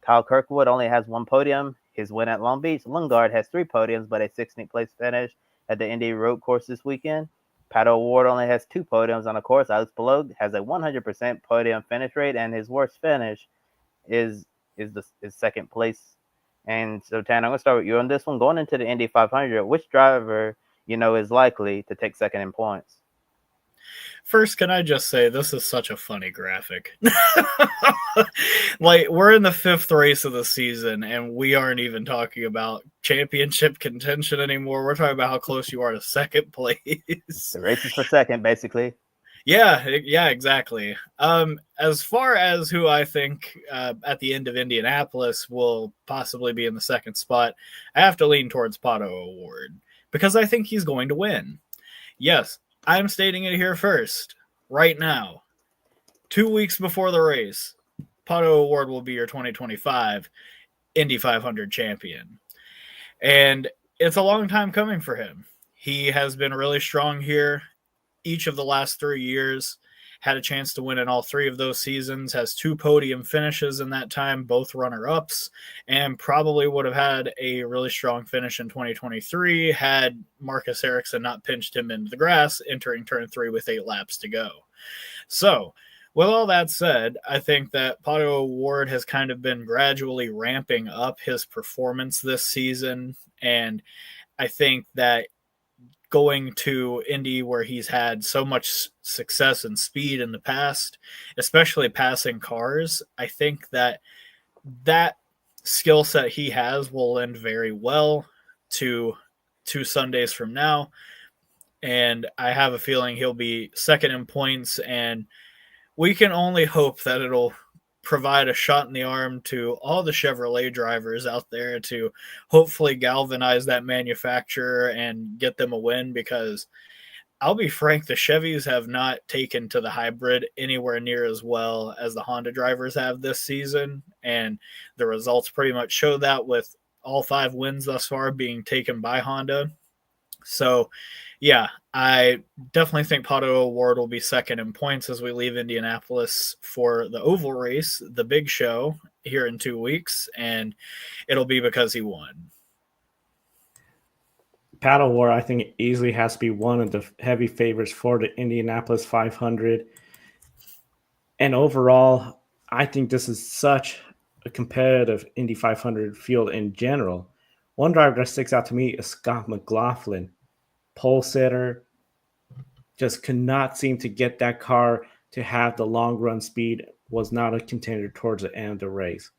Kyle Kirkwood only has 1 podium, his win at Long Beach. Lundgaard has 3 podiums, but a 16th place finish at the Indy Road Course this weekend. Pato O'Ward only has 2 podiums on the course. Alex Palou has a 100% podium finish rate, and his worst finish is second place. And so, Tan, I'm going to start with you on this one. Going into the Indy 500, which driver is likely to take second in points? First, can I just say this is such a funny graphic. Like, we're in the 5th race of the season, and we aren't even talking about championship contention anymore. We're talking about how close you are to second place. The race is for second, basically. Yeah, exactly. As far as who I think at the end of Indianapolis will possibly be in the second spot, I have to lean towards Pato O'Ward, because I think he's going to win. Yes, I'm stating it here first, right now. 2 weeks before the race, Pato O'Ward will be your 2025 Indy 500 champion. And it's a long time coming for him. He has been really strong here each of the last 3 years, had a chance to win in all 3 of those seasons, has 2 podium finishes in that time, both runner-ups, and probably would have had a really strong finish in 2023 had Marcus Ericsson not pinched him into the grass entering turn 3 with 8 laps to go. So, with all that said, I think that Pato O'Ward has kind of been gradually ramping up his performance this season, and I think that going to Indy where he's had so much success and speed in the past, especially passing cars, I think that skill set he has will lend very well to 2 Sundays from now. And I have a feeling he'll be second in points, and we can only hope that it'll provide a shot in the arm to all the Chevrolet drivers out there to hopefully galvanize that manufacturer and get them a win, because I'll be frank, the Chevys have not taken to the hybrid anywhere near as well as the Honda drivers have this season, and the results pretty much show that, with all 5 wins thus far being taken by Honda. So yeah, I definitely think Pato O'Ward will be second in points as we leave Indianapolis for the oval race, the big show here in 2 weeks, and it'll be because he won. Pato O'Ward, I think, easily has to be one of the heavy favorites for the Indianapolis 500. And overall, I think this is such a competitive Indy 500 field in general. One driver that sticks out to me is Scott McLaughlin. Pole sitter, just could not seem to get that car to have the long run speed, was not a contender towards the end of the race.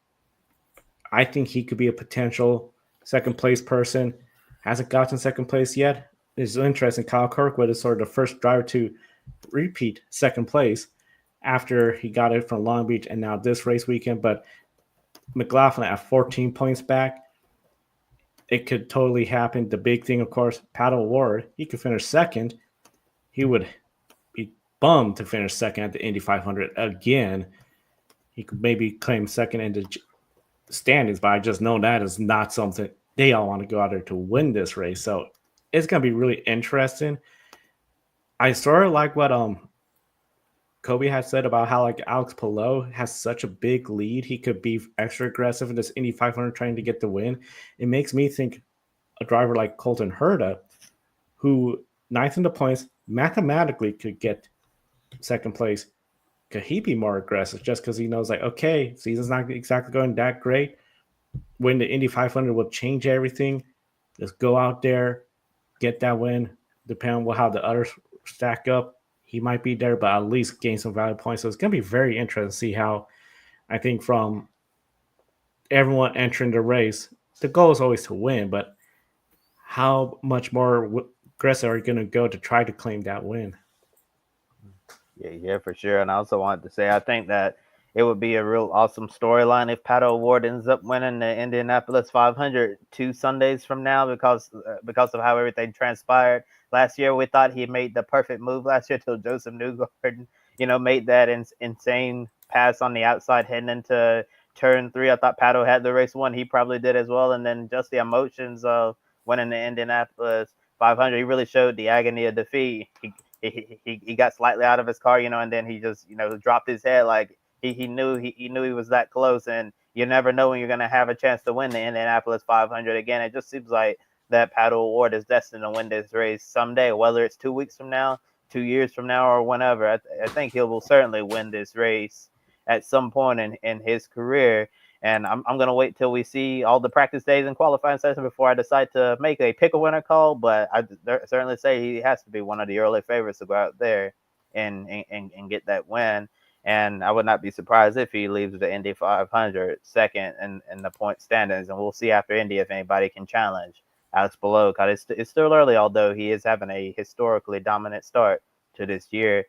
I think he could be a potential second place person. Hasn't gotten second place yet. It's interesting. Kyle Kirkwood is sort of the first driver to repeat second place after he got it from Long Beach and now this race weekend. But McLaughlin at 14 points back, it could totally happen. The big thing, of course, Pato O'Ward, he could finish second. He would be bummed to finish second at the Indy 500 again. He could maybe claim second in the standings, but I just know that is not something they all want to go out there to win this race. So it's going to be really interesting. I sort of like what Kobe has said about how like Alex Palou has such a big lead. He could be extra aggressive in this Indy 500 trying to get the win. It makes me think a driver like Colton Herta, who 9th in the points, mathematically could get second place, could he be more aggressive just because he knows, like, okay, season's not exactly going that great. Win the Indy 500 will change everything. Just go out there, get that win. Depending on how the others stack up, he might be there, but at least gain some value points. So it's going to be very interesting to see how, I think, from everyone entering the race, the goal is always to win, but how much more aggressive are you going to go to try to claim that win? Yeah, for sure. And I also wanted to say, I think that it would be a real awesome storyline if Pato O'Ward ends up winning the Indianapolis 500 2 Sundays from now because of how everything transpired last year. We thought he made the perfect move last year till Joseph Newgarden, made that insane pass on the outside heading into turn 3. I thought Pato had the race won. He probably did as well. And then just the emotions of winning the Indianapolis 500, he really showed the agony of defeat. He got slightly out of his car, and then he just, dropped his head like he knew he was that close. And you never know when you're going to have a chance to win the Indianapolis 500 again. It just seems like that Pato O'Ward is destined to win this race someday, whether it's 2 weeks from now, 2 years from now, or whenever. I think he will certainly win this race at some point in his career. And I'm going to wait till we see all the practice days and qualifying session before I decide to make a pick a winner call. But I certainly say he has to be one of the early favorites to go out there and get that win. And I would not be surprised if he leaves the Indy 500 second in the point standings. And we'll see after Indy if anybody can challenge Alex Palou, because it's still early, although he is having a historically dominant start to this year.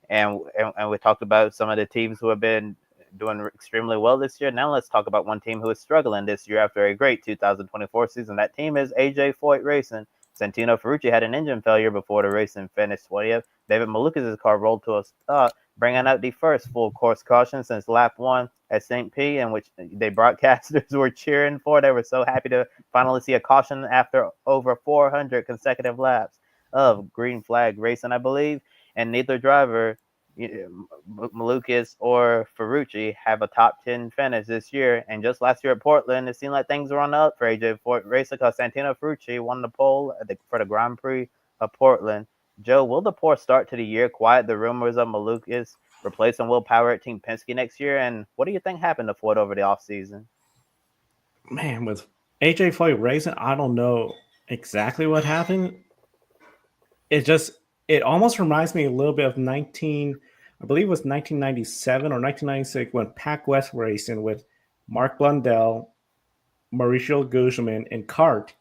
And we talked about some of the teams who have been doing extremely well this year. Now let's talk about one team who is struggling this year after a great 2024 season. That team is AJ Foyt Racing. Santino Ferrucci had an engine failure before the racing finished 20th. David Malukas' car rolled to a stop, bringing out the first full course caution since lap 1 at St. Pete, in which the broadcasters were cheering for. They were so happy to finally see a caution after over 400 consecutive laps of green flag racing, I believe. And neither driver, Malukas or Ferrucci, have a top 10 finish this year. And just last year at Portland, it seemed like things were on the up for AJ Foyt Racing because Santino Ferrucci won the pole for the Grand Prix of Portland. Joe, will the poor start to the year quiet the rumors of Malukas replacing Will Power at Team Penske next year? And what do you think happened to Foyt over the offseason? Man, with AJ Foyt Racing, I don't know exactly what happened. It almost reminds me a little bit of I believe it was 1997 or 1996 when Pac West Racing with Mark Blundell, Mauricio Guzman, and Cart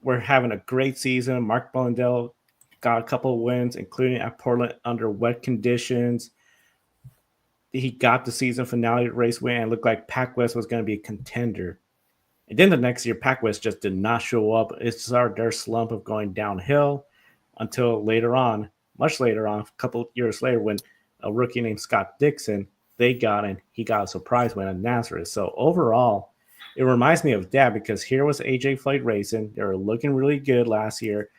were having a great season. Mark Blundell got a couple of wins, including at Portland under wet conditions. He got the season finale race win and looked like Pac West was going to be a contender. And then the next year, Pac West just did not show up. It started their slump of going downhill until later on, much later on, a couple of years later, when a rookie named Scott Dixon, he got a surprise win at Nazareth. So overall, it reminds me of that because here was AJ Foyt Racing. They were looking really good last year.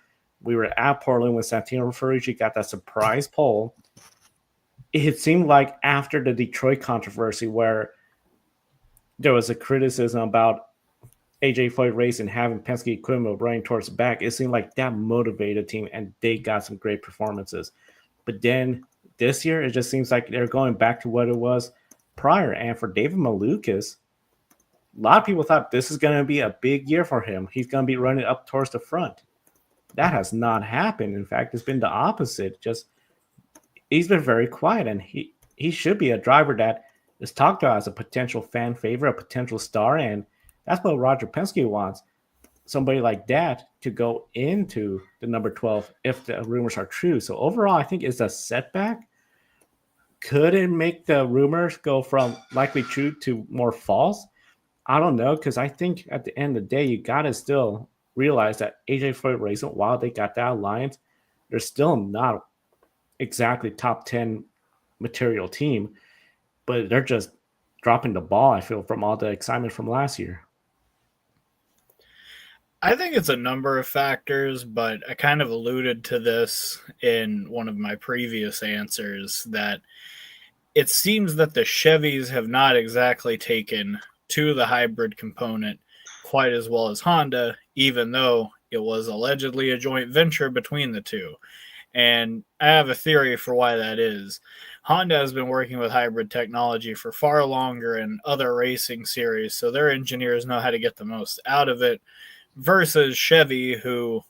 We were at Portland when Santino Ferrucci got that surprise pole. It seemed like after the Detroit controversy where there was a criticism about AJ Foyt Racing having Penske equipment running towards the back, it seemed like that motivated the team and they got some great performances. But then this year, it just seems like they're going back to what it was prior. And for David Malukas, a lot of people thought this is going to be a big year for him. He's going to be running up towards the front. That has not happened. In fact, it's been the opposite. Just he's been very quiet, and he should be a driver that is talked about as a potential fan favorite, a potential star, and that's what Roger Penske wants. Somebody like that to go into the number 12 if the rumors are true. So overall, I think it's a setback. Could it make the rumors go from likely true to more false? I don't know, because I think at the end of the day, you got to still realize that AJ Foyt Racing, while they got that alliance, they're still not exactly top 10 material team, but they're just dropping the ball, I feel, from all the excitement from last year. I think it's a number of factors, but I kind of alluded to this in one of my previous answers that it seems that the Chevys have not exactly taken to the hybrid component quite as well as Honda, even though it was allegedly a joint venture between the two. And I have a theory for why that is. Honda has been working with hybrid technology for far longer in other racing series, so their engineers know how to get the most out of it, versus Chevy, who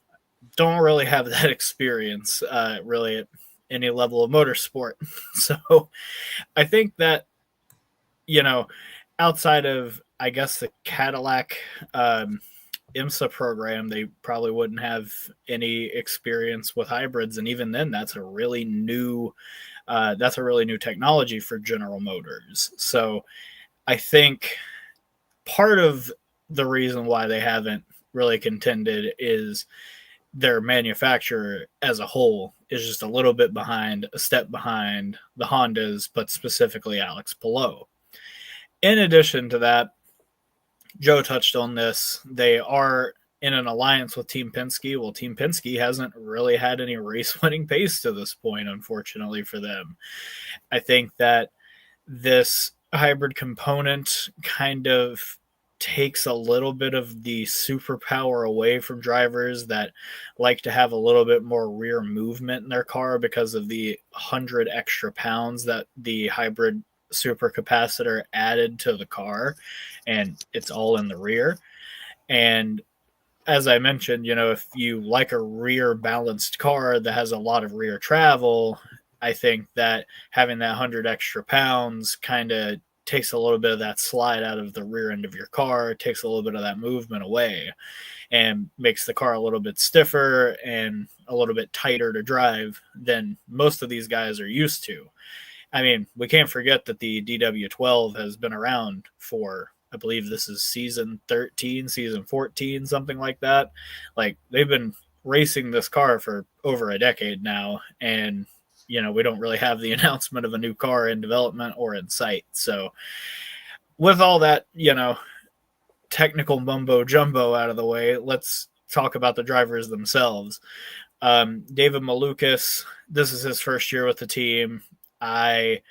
don't really have that experience really at any level of motorsport. So I think that, you know, outside of, I guess, the Cadillac IMSA program, they probably wouldn't have any experience with hybrids. And even then, that's a really new technology for General Motors. So I think part of the reason why they haven't really contended is their manufacturer as a whole is just a little bit behind, a step behind the Hondas, but specifically Alex Palou. In addition to that, Joe touched on this. They are in an alliance with Team Penske. Well, Team Penske hasn't really had any race-winning pace to this point, unfortunately for them. I think that this hybrid component kind of takes a little bit of the superpower away from drivers that like to have a little bit more rear movement in their car because of the 100 extra pounds that the hybrid supercapacitor added to the car, and it's all in the rear. And as I mentioned, if you like a rear balanced car that has a lot of rear travel, I think that having that 100 extra pounds kind of takes a little bit of that slide out of the rear end of your car, takes a little bit of that movement away, and makes the car a little bit stiffer and a little bit tighter to drive than most of these guys are used to. I mean, we can't forget that the DW12 has been around for, I believe this is season 13, season 14, something like that. Like, they've been racing this car for over a decade now, and we don't really have the announcement of a new car in development or in sight. So with all that, technical mumbo jumbo out of the way, let's talk about the drivers themselves. David Malukas, this is his first year with the team. I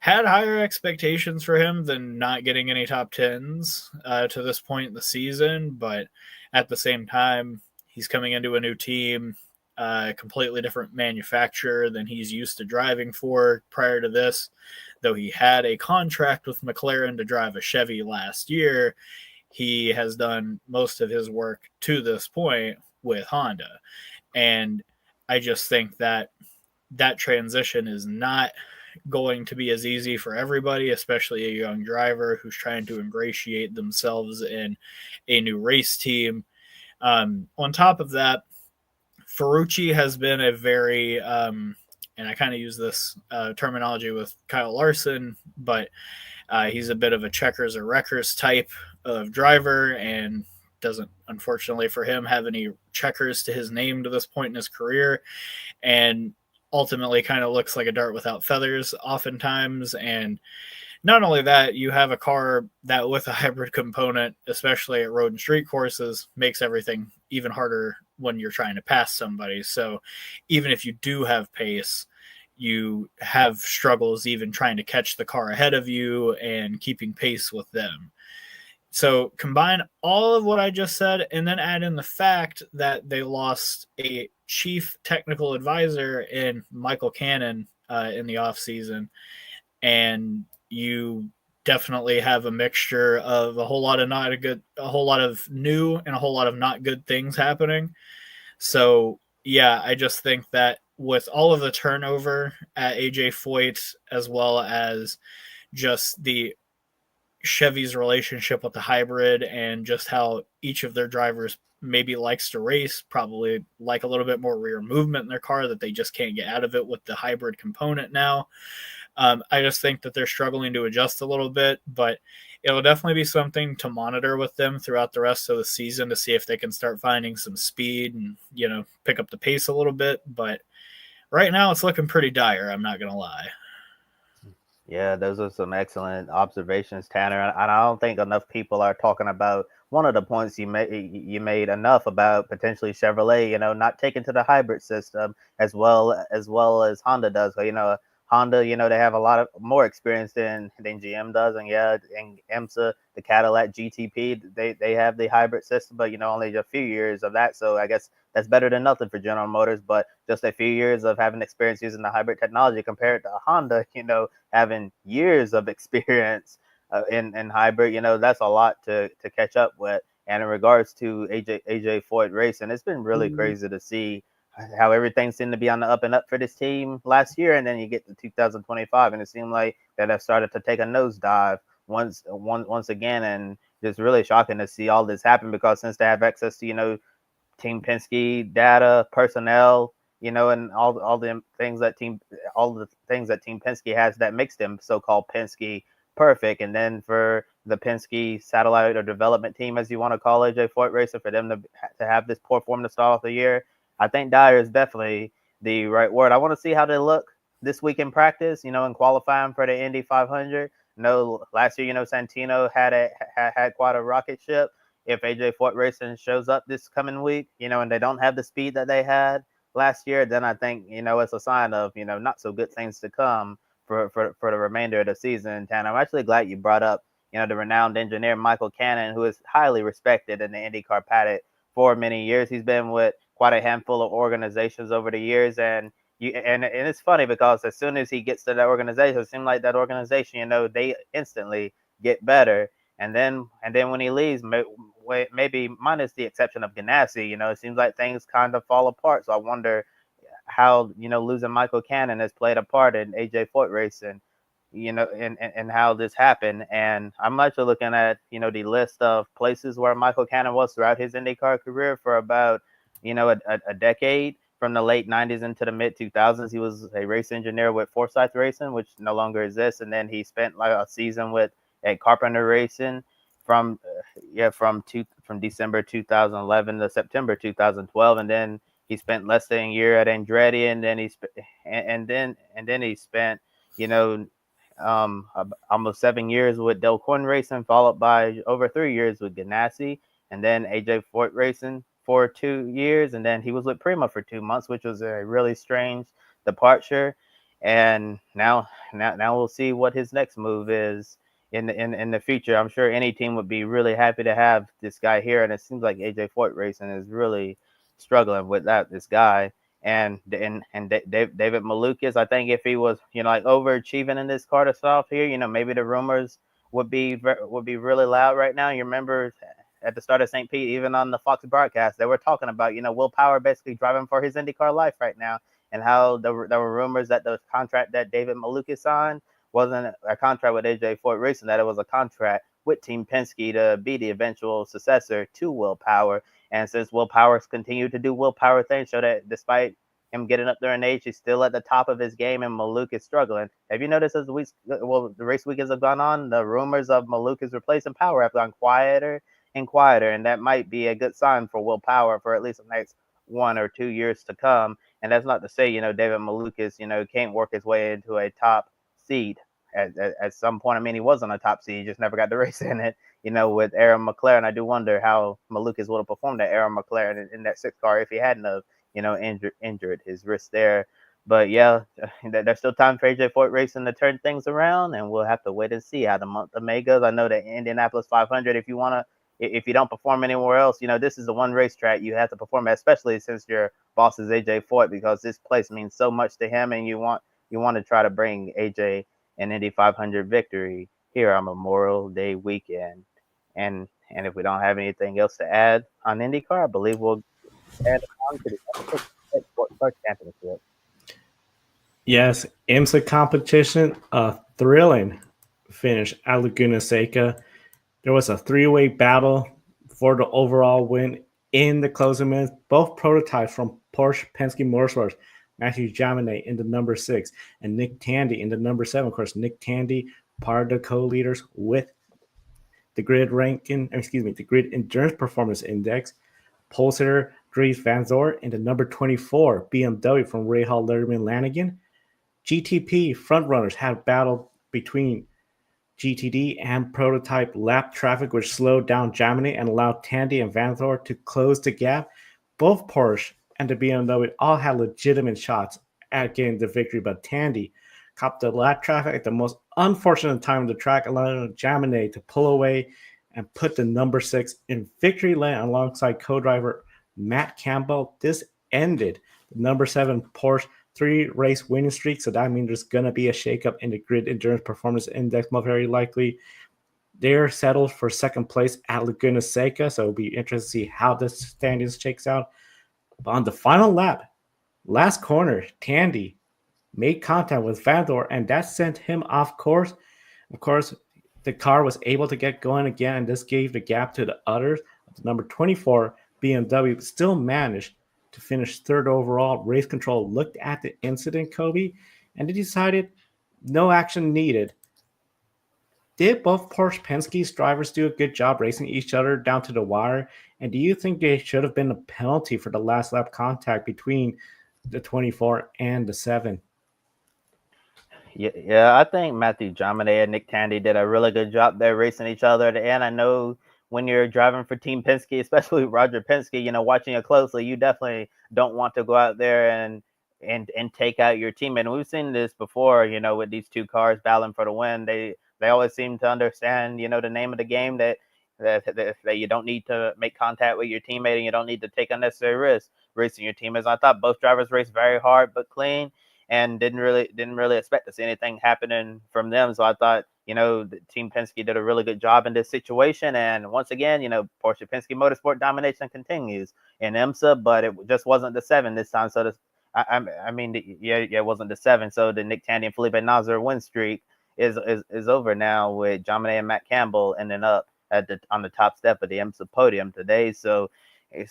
had higher expectations for him than not getting any top 10s to this point in the season, but at the same time, he's coming into a new team, a completely different manufacturer than he's used to driving for prior to this. Though he had a contract with McLaren to drive a Chevy last year, he has done most of his work to this point with Honda. And I just think that transition is not going to be as easy for everybody, especially a young driver who's trying to ingratiate themselves in a new race team. On top of that, Ferrucci has been a very, and I kind of use this terminology with Kyle Larson, but he's a bit of a checkers or wreckers type of driver, and doesn't, unfortunately for him, have any checkers to his name to this point in his career, and ultimately kind of looks like a dart without feathers oftentimes. And not only that, you have a car that with a hybrid component, especially at road and street courses, makes everything even harder when you're trying to pass somebody. So even if you do have pace, you have struggles even trying to catch the car ahead of you and keeping pace with them. So combine all of what I just said, and then add in the fact that they lost a chief technical advisor in Michael Cannon in the offseason, and you definitely have a mixture of a whole lot of new and a whole lot of not good things happening. So yeah, I just think that with all of the turnover at AJ Foyt, as well as just the Chevy's relationship with the hybrid and just how each of their drivers maybe likes to race, probably like a little bit more rear movement in their car that they just can't get out of it with the hybrid component now. I just think that they're struggling to adjust a little bit, but it'll definitely be something to monitor with them throughout the rest of the season to see if they can start finding some speed and, pick up the pace a little bit. But right now it's looking pretty dire, I'm not going to lie. Yeah, those are some excellent observations, Tanner. And I don't think enough people are talking about one of the points you made enough about potentially Chevrolet, not taking to the hybrid system as well as Honda does. So, Honda, they have a lot of more experience than GM does, and and IMSA, the Cadillac GTP, they have the hybrid system, but only a few years of that. So I guess that's better than nothing for General Motors. But just a few years of having experience using the hybrid technology compared to Honda, having years of experience in hybrid, that's a lot to catch up with. And in regards to AJ Foyt Racing, it's been really crazy to see how everything seemed to be on the up and up for this team last year, and then you get to 2025, and it seemed like that have started to take a nosedive once again, and just really shocking to see all this happen, because since they have access to Team Penske data, personnel, and all the things that Team Penske has that makes them so-called Penske perfect, and then for the Penske satellite or development team, as you want to call it, AJ Foyt Racing, for them to have this poor form to start off the year, I think dire is definitely the right word. I want to see how they look this week in practice, in qualifying for the Indy 500. No, last year, Santino had quite a rocket ship. If AJ Foyt Racing shows up this coming week, and they don't have the speed that they had last year, then I think, it's a sign of, not so good things to come for the remainder of the season. And I'm actually glad you brought up, the renowned engineer Michael Cannon, who is highly respected in the IndyCar paddock for many years. He's been with quite a handful of organizations over the years, and it's funny because as soon as he gets to that organization, it seems like that organization, they instantly get better. And then when he leaves, maybe minus the exception of Ganassi, it seems like things kind of fall apart. So I wonder how, losing Michael Cannon has played a part in AJ Foyt Racing, and how this happened. And I'm actually looking at, the list of places where Michael Cannon was throughout his IndyCar career for about, a decade. From the late 90s into the mid 2000s, he was a race engineer with Forsyth Racing, which no longer exists. And then he spent like a season at Carpenter Racing from December 2011 to September 2012. And then he spent less than a year at Andretti, and then he spent almost 7 years with Del Corn Racing, followed by over 3 years with Ganassi, and then AJ Foyt Racing for 2 years, and then he was with Prima for 2 months, which was a really strange departure. And now we'll see what his next move is in the future. I'm sure any team would be really happy to have this guy here, and it seems like AJ Foyt Racing is really struggling without this guy. And David Malukas, I think if he was like overachieving in this car to start off here, maybe the rumors would be really loud right now. You remember at the start of St. Pete, even on the Fox broadcast, they were talking about, Will Power basically driving for his IndyCar life right now, and how there were rumors that the contract that David Malukas signed wasn't a contract with AJ Foyt Racing, that it was a contract with Team Penske to be the eventual successor to Will Power. And since Will Power's continued to do Will Power things, so that despite him getting up there in age, he's still at the top of his game, and Malukas struggling. Have you noticed as the race weekends have gone on, the rumors of Malukas replacing Power have gone quieter and quieter, and that might be a good sign for Will Power for at least the next 1 or 2 years to come. And that's not to say, David Malukas, can't work his way into a top seed at some point. I mean, he was on a top seed, he just never got to race in it, with Aaron McLaren. I do wonder how Malukas would have performed at Aaron McLaren in that 6 car if he hadn't have, injured his wrist there. But yeah, there's still time for AJ Foyt Racing to turn things around, and we'll have to wait and see how the month of May goes. I know that Indianapolis 500, if you don't perform anywhere else, this is the one racetrack you have to perform at, especially since your boss is AJ Foyt, because this place means so much to him, and you want to try to bring AJ an Indy 500 victory here on Memorial Day weekend. And if we don't have anything else to add on IndyCar, I believe we'll add on to the Sports Car Championship. Yes, IMSA competition, a thrilling finish at Laguna Seca. There was a 3-way battle for the overall win in the closing minutes. Both prototypes from Porsche Penske Motorsports, Matthew Jaminet in the number 6 and Nick Tandy in the number 7. Of course, Nick Tandy, part of the co-leaders with the grid endurance performance index. Pole sitter Dries Van Zoor in the number 24 BMW from Rahal Letterman Lanigan. GTP frontrunners had battle between GTD and prototype lap traffic, which slowed down Jaminet and allowed Tandy and Van Zoor to close the gap. Both Porsche and the BMW all had legitimate shots at getting the victory, but Tandy copped the lap traffic at the most unfortunate time of the track, allowing Jaminet to pull away and put the number 6 in victory lane alongside co-driver Matt Campbell. This ended the number 7 Porsche 3-race winning streak, so that means there's going to be a shakeup in the Grid Endurance Performance Index, most very likely. They're settled for second place at Laguna Seca, so it'll be interesting to see how this standings shakes out. But on the final lap, last corner, Tandy made contact with Vandoor, and that sent him off course. Of course, the car was able to get going again, and this gave the gap to the others. The number 24 BMW still managed to finish third overall. Race control looked at the incident, Kobe, and they decided no action needed. Did both Porsche Penske's drivers do a good job racing each other down to the wire? And do you think there should have been a penalty for the last lap contact between the 24 and the 7? Yeah, I think Matthew Jomine and Nick Tandy did a really good job there racing each other at the end. I know when you're driving for Team Penske, especially Roger Penske, watching it closely, you definitely don't want to go out there and take out your teammate. And we've seen this before, with these two cars battling for the win. They always seem to understand, the name of the game, that you don't need to make contact with your teammate and you don't need to take unnecessary risks racing your teammates. I thought both drivers raced very hard but clean, and didn't really expect to see anything happening from them. So I thought, the Team Penske did a really good job in this situation. And once again, Porsche Penske Motorsport domination continues in IMSA, but it just wasn't the 7 this time. So it wasn't the 7. So the Nick Tandy and Felipe Nasr win streak is over now, with Jomine and Matt Campbell ending up on the top step of the IMSA podium today. So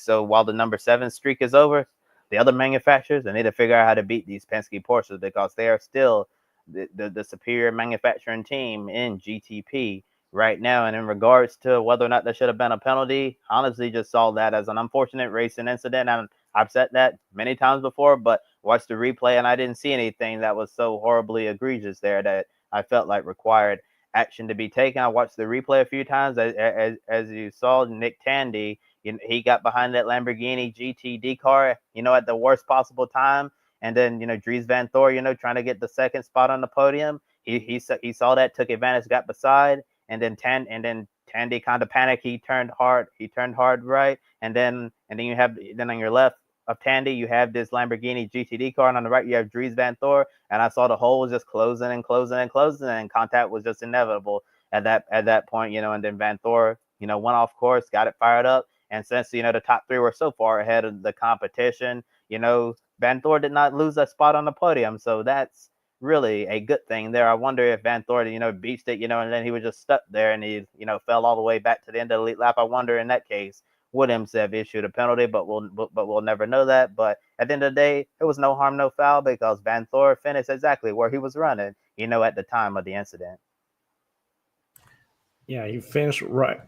while the number 7 streak is over, the other manufacturers, they need to figure out how to beat these Penske Porsches, because they are still the superior manufacturing team in GTP right now. And in regards to whether or not there should have been a penalty, honestly just saw that as an unfortunate racing incident. And I've said that many times before, but watched the replay and I didn't see anything that was so horribly egregious there that I felt like required action to be taken. I watched the replay a few times. As you saw, Nick Tandy, he got behind that Lamborghini GTD car, at the worst possible time. And then, Dries Vanthoor, trying to get the second spot on the podium. He saw that, took advantage, got beside, and then Tandy kind of panicked. He turned hard right. And then you have, on your left of Tandy, you have this Lamborghini GTD car, and on the right you have Dries Vanthoor. And I saw the hole was just closing, and contact was just inevitable at that point, and then Vanthoor, went off course, got it fired up. And since, the top 3 were so far ahead of the competition, Vanthoor did not lose a spot on the podium. So that's really a good thing there. I wonder if Vanthoor, beached it, and then he was just stuck there and he, fell all the way back to the end of the lead lap. I wonder in that case, would IMSA have issued a penalty, but we'll never know that. But at the end of the day, it was no harm, no foul, because Vanthoor finished exactly where he was running, at the time of the incident. Yeah, he finished right,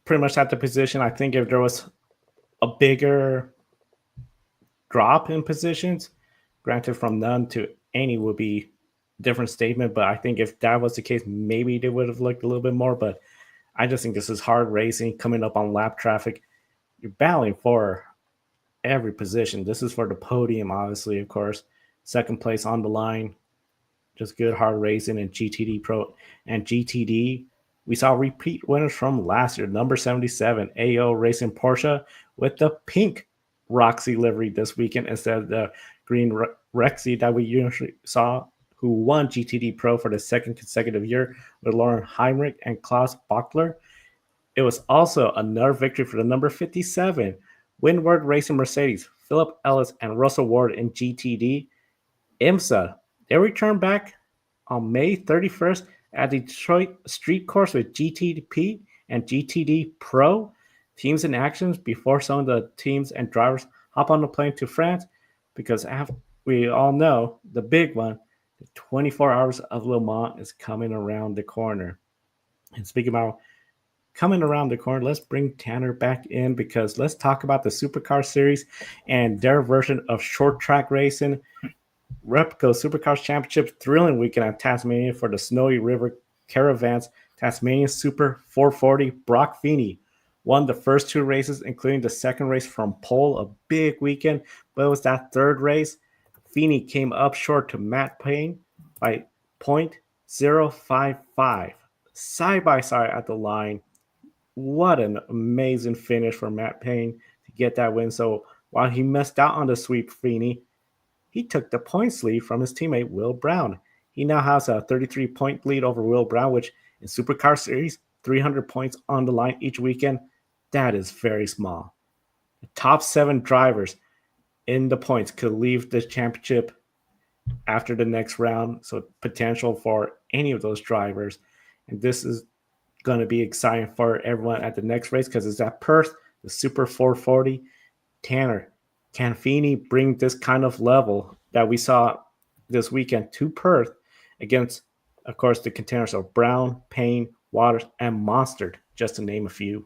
pretty much at the position. I think if there was a bigger drop in positions, granted from none to any would be a different statement, but I think if that was the case, maybe they would have looked a little bit more. But I just think this is hard racing coming up on lap traffic. You're battling for every position. This is for the podium, obviously, of course. Second place on the line. Just good hard racing in GTD Pro and GTD. We saw repeat winners from last year. Number 77, AO Racing Porsche, with the pink Roxy livery this weekend instead of the green Rexy that we usually saw, who won GTD Pro for the second consecutive year with Lauren Heinrich and Klaus Bachler. It was also another victory for the number 57, Windward Racing Mercedes, Philip Ellis and Russell Ward in GTD. IMSA, they returned back on May 31st at Detroit Street Course with GTP and GTD Pro. Teams in actions before some of the teams and drivers hop on the plane to France, because we all know the big one, the 24 Hours of Le Mans, is coming around the corner. And speaking about coming around the corner, let's bring Tanner back in, because let's talk about the Supercar Series and their version of short track racing. Repco Supercars Championship thrilling weekend at Tasmania for the Snowy River Caravans. Tasmania Super 440, Brock Feeney won the first 2 races, including the second race from pole, a big weekend. But it was that third race, Feeney came up short to Matt Payne by 0.055. Side by side at the line. What an amazing finish for Matt Payne to to get that win. So while he missed out on the sweep, Feeney, he took the points lead from his teammate Will Brown. He now has a 33-point lead over Will Brown, which in Supercar Series, 300 points on the line each weekend, that is very small. The top 7 drivers in the points could leave the championship after the next round, so potential for any of those drivers. And this is going to be exciting for everyone at the next race because it's at Perth, the Super 440. Tanner, can Feeney bring this kind of level that we saw this weekend to Perth against, of course, the contenders of Brown, Payne, Waters, and Mostert, just to name a few?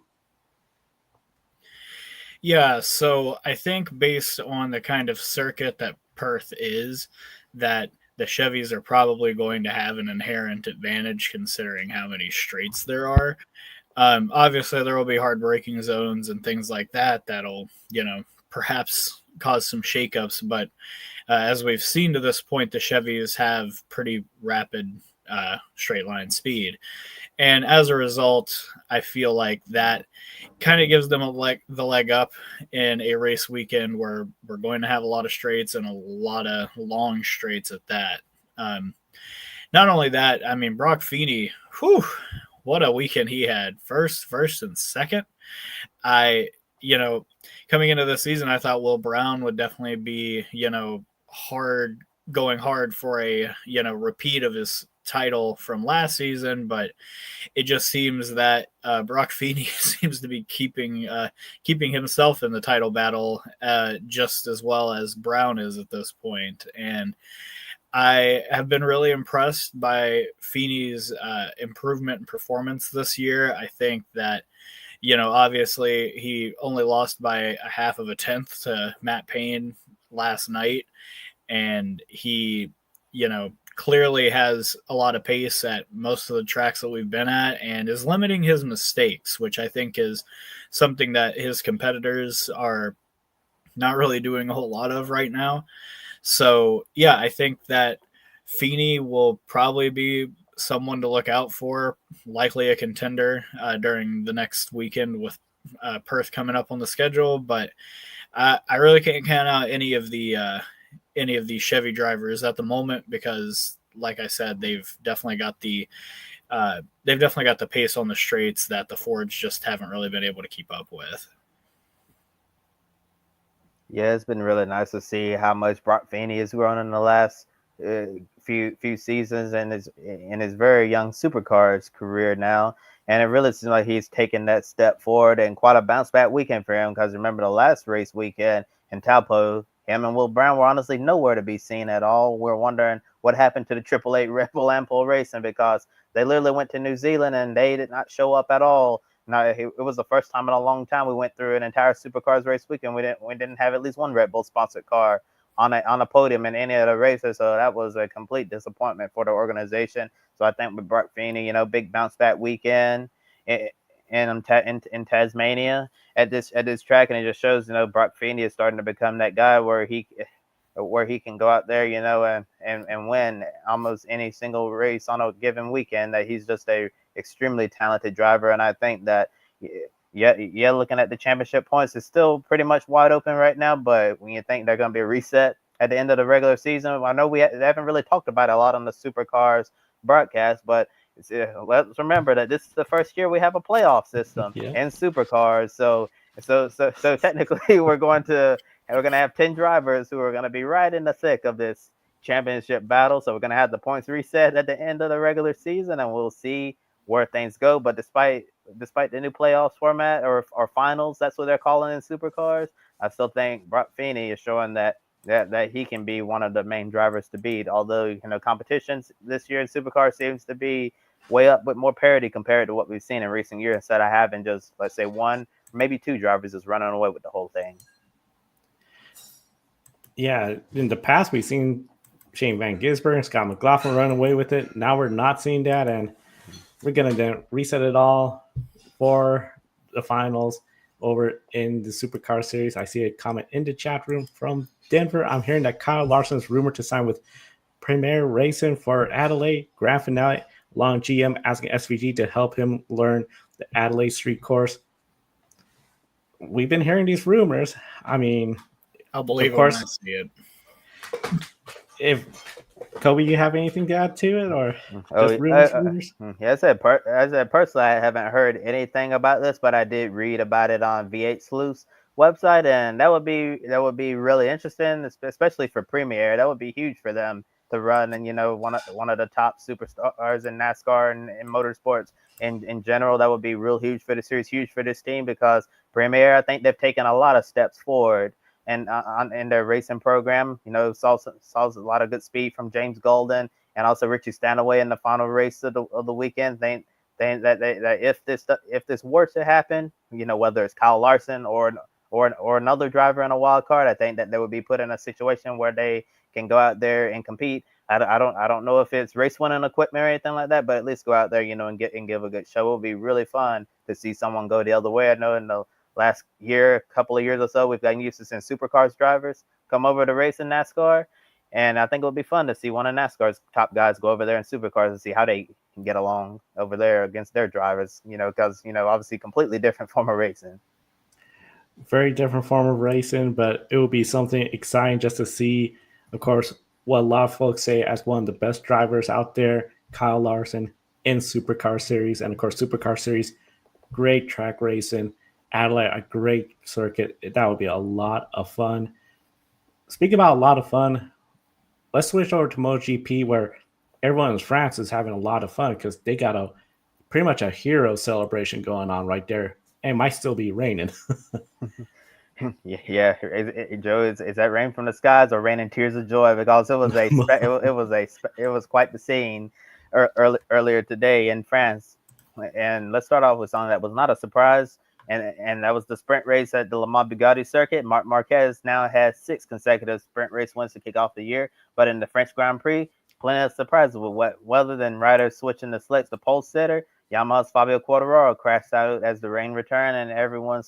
Yeah, so I think based on the kind of circuit that Perth is, that the Chevys are probably going to have an inherent advantage considering how many straights there are. Obviously, there will be hard braking zones and things like that that'll, perhaps cause some shakeups. But as we've seen to this point, the Chevys have pretty rapid straight line speed. And as a result, I feel like that kind of gives them the leg up in a race weekend where we're going to have a lot of straights and a lot of long straights at that. Not only that, I mean, Brock Feeney, what a weekend he had. First and second. Coming into the season, I thought Will Brown would definitely be, going hard for a, repeat of his title from last season, but it just seems that Brock Feeney seems to be keeping himself in the title battle just as well as Brown is at this point. And I have been really impressed by Feeney's improvement in performance this year. I think that, obviously he only lost by a half of a tenth to Matt Payne last night, and he, clearly has a lot of pace at most of the tracks that we've been at and is limiting his mistakes, which I think is something that his competitors are not really doing a whole lot of right now. So, yeah, I think that Feeney will probably be someone to look out for, likely a contender during the next weekend with Perth coming up on the schedule. But I really can't count out any of the Chevy drivers at the moment because, like I said, they've definitely got the pace on the straights that the Fords just haven't really been able to keep up with. Yeah, it's been really nice to see how much Brock Feeney has grown in the last few seasons and in his very young supercars career now. And it really seems like he's taken that step forward and quite a bounce back weekend for him. Because remember the last race weekend in Taupo, him and Will Brown were honestly nowhere to be seen at all. We're wondering what happened to the Triple Eight Red Bull Ampol Racing because they literally went to New Zealand and they did not show up at all. Now, it was the first time in a long time we went through an entire supercars race weekend. We didn't have at least one Red Bull sponsored car on a podium in any of the races. So that was a complete disappointment for the organization. So I think with Brock Feeney, big bounce back weekend in Tasmania at this track, and it just shows Brock Feeney is starting to become that guy where he can go out there and win almost any single race on a given weekend. That he's just a extremely talented driver, and I think that looking at the championship points, it's still pretty much wide open right now. But when you think they're going to be a reset at the end of the regular season, I know they haven't really talked about it a lot on the Supercars broadcast, but let's remember that this is the first year we have a playoff system in Supercars. So technically, we're going to have 10 drivers who are going to be right in the thick of this championship battle. So we're going to have the points reset at the end of the regular season, and we'll see where things go. But despite the new playoffs format or finals, that's what they're calling in Supercars, I still think Brock Feeney is showing that he can be one of the main drivers to beat. Although competitions this year in Supercars seems to be way up with more parity compared to what we've seen in recent years, instead of having just, let's say, one, maybe two drivers just running away with the whole thing. Yeah, in the past we've seen Shane Van Gisbergen and Scott McLaughlin run away with it. Now we're not seeing that, and we're going to reset it all for the finals over in the Supercar Series. I see a comment in the chat room from Denver. I'm hearing that Kyle Larson is rumored to sign with Premier Racing for Adelaide Grand Finale. Long GM asking SVG to help him learn the Adelaide Street course. we've been hearing these rumors. I mean, I'll believe of it when course, I see it. if Kobe, you have anything to add to it, or Oh, just rumors? yeah. I said personally, I haven't heard anything about this, but I did read about it on V8 Sleuth's website, and that would be really interesting, especially for Premiere. That would be huge for them to run, and one of the top superstars in NASCAR and in motorsports in general. That would be real huge for the series, huge for this team because Premiere, I think they've taken a lot of steps forward and in their racing program. Saw a lot of good speed from James Golden and also Richie Stanaway in the final race of the weekend. That if this were to happen, whether it's Kyle Larson or another driver in a wild card, I think that they would be put in a situation where they can go out there and compete. I don't know if it's race winning equipment or anything like that, but at least go out there, and give a good show. It would be really fun to see someone go the other way. I know in the last year, couple of years or so, we've gotten used to seeing supercars drivers come over to race in NASCAR. And I think it would be fun to see one of NASCAR's top guys go over there in supercars and see how they can get along over there against their drivers, because, obviously completely different form of racing. Very different form of racing, but it will be something exciting just to see, of course, what a lot of folks say as one of the best drivers out there, Kyle Larson in Supercar Series. And of course, Supercar Series, great track racing. Adelaide, a great circuit. That would be a lot of fun. Speaking about a lot of fun, let's switch over to MotoGP where everyone in France is having a lot of fun because they got a pretty much a hero celebration going on right there. And it might still be raining. Yeah, Joe, is that rain from the skies or raining tears of joy? Because it was quite the scene earlier today in France. And let's start off with something that was not a surprise, and that was the sprint race at the Le Mans Bugatti circuit. Marc Marquez now has 6 consecutive sprint race wins to kick off the year, but in the French Grand Prix, plenty of surprises with whether than riders switching the slicks. The pole sitter, Yamaha's Fabio Quartararo, crashed out as the rain returned, and everyone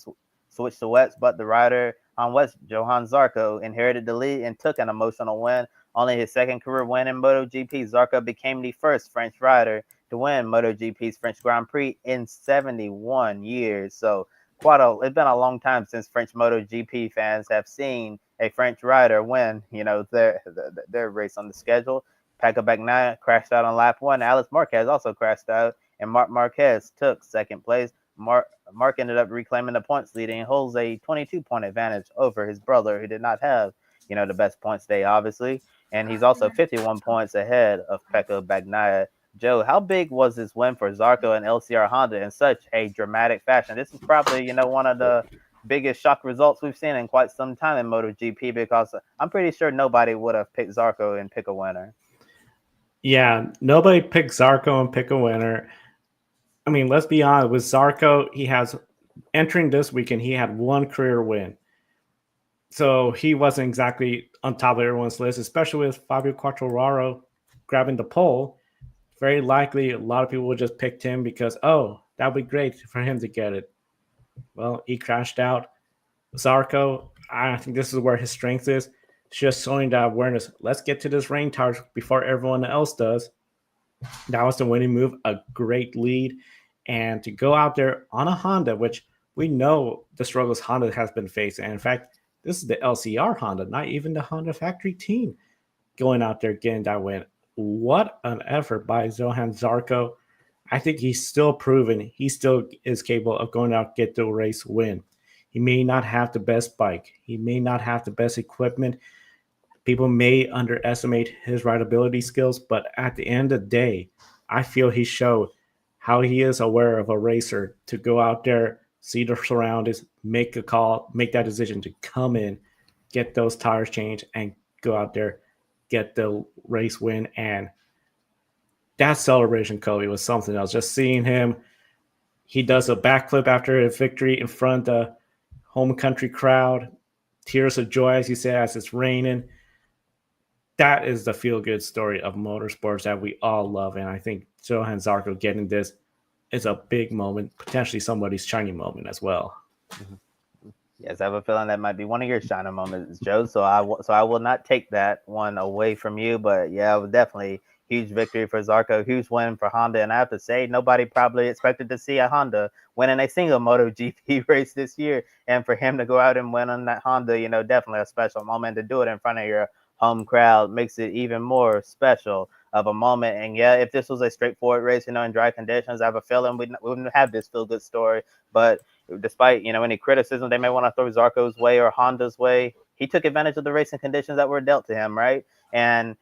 switched to wets, but the rider on wets, Johann Zarco, inherited the lead and took an emotional win. Only his second career win in MotoGP, Zarco became the first French rider to win MotoGP's French Grand Prix in 71 years. So it's been a long time since French MotoGP fans have seen a French rider win, their race on the schedule. Pecco Bagnaia crashed out on lap 1. Alex Marquez also crashed out, and Marc Marquez took second place. Mark ended up reclaiming the points lead and holds a 22-point advantage over his brother, who did not have, the best points day, obviously. And he's also 51 points ahead of Pecco Bagnaia. Joe, how big was this win for Zarco and LCR Honda in such a dramatic fashion? This is probably, one of the biggest shock results we've seen in quite some time in MotoGP, because I'm pretty sure nobody would have picked Zarco and pick a winner. Yeah, nobody picked Zarco and pick a winner. I mean, let's be honest. With Zarco, he has entering this weekend, he had 1 career win. So he wasn't exactly on top of everyone's list, especially with Fabio Quartararo grabbing the pole. Very likely a lot of people would just pick him because, oh, that would be great for him to get it. Well, he crashed out. Zarco, I think this is where his strength is. Just showing that awareness. Let's get to this rain tires before everyone else does. That was the winning move. A great lead. And to go out there on a Honda, which we know the struggles Honda has been facing. And in fact, this is the LCR Honda, not even the Honda factory team going out there getting that win. What an effort by Johann Zarco. I think he's still proven he still is capable of going out get the race win. He may not have the best bike. He may not have the best equipment. People may underestimate his rideability skills, but at the end of the day, I feel he showed how he is aware of a racer to go out there, see the surroundings, make a call, make that decision to come in, get those tires changed, and go out there, get the race win. And that celebration, Kobe, was something else. Just seeing him, he does a backflip after a victory in front of the home country crowd, tears of joy, as you said, as it's raining. That is the feel-good story of motorsports that we all love. And I think Johann Zarco getting this is a big moment, potentially somebody's shining moment as well. Yes, I have a feeling that might be one of your shining moments, Joe. So I will not take that one away from you. But yeah, I would definitely, huge victory for Zarco, huge win for Honda. And I have to say, nobody probably expected to see a Honda win in a single MotoGP race this year. And for him to go out and win on that Honda, definitely a special moment. To do it in front of your home crowd makes it even more special of a moment. And yeah, if this was a straightforward race, in dry conditions, I have a feeling we wouldn't have this feel good story. But despite, any criticism they may want to throw Zarco's way or Honda's way, he took advantage of the racing conditions that were dealt to him, right? And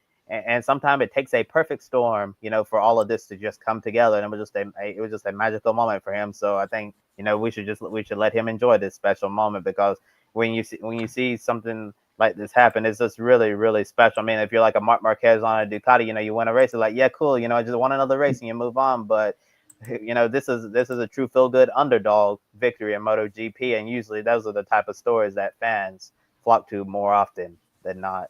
sometimes it takes a perfect storm, for all of this to just come together. And it was just a magical moment for him. So I think, we should let him enjoy this special moment, because when you see something like this happen, it's just really, really special. I mean, if you're like a Marc Marquez on a Ducati, you win a race, it's like, yeah, cool, I just won another race and you move on. But this is a true feel-good underdog victory in MotoGP, and usually those are the type of stories that fans flock to more often than not.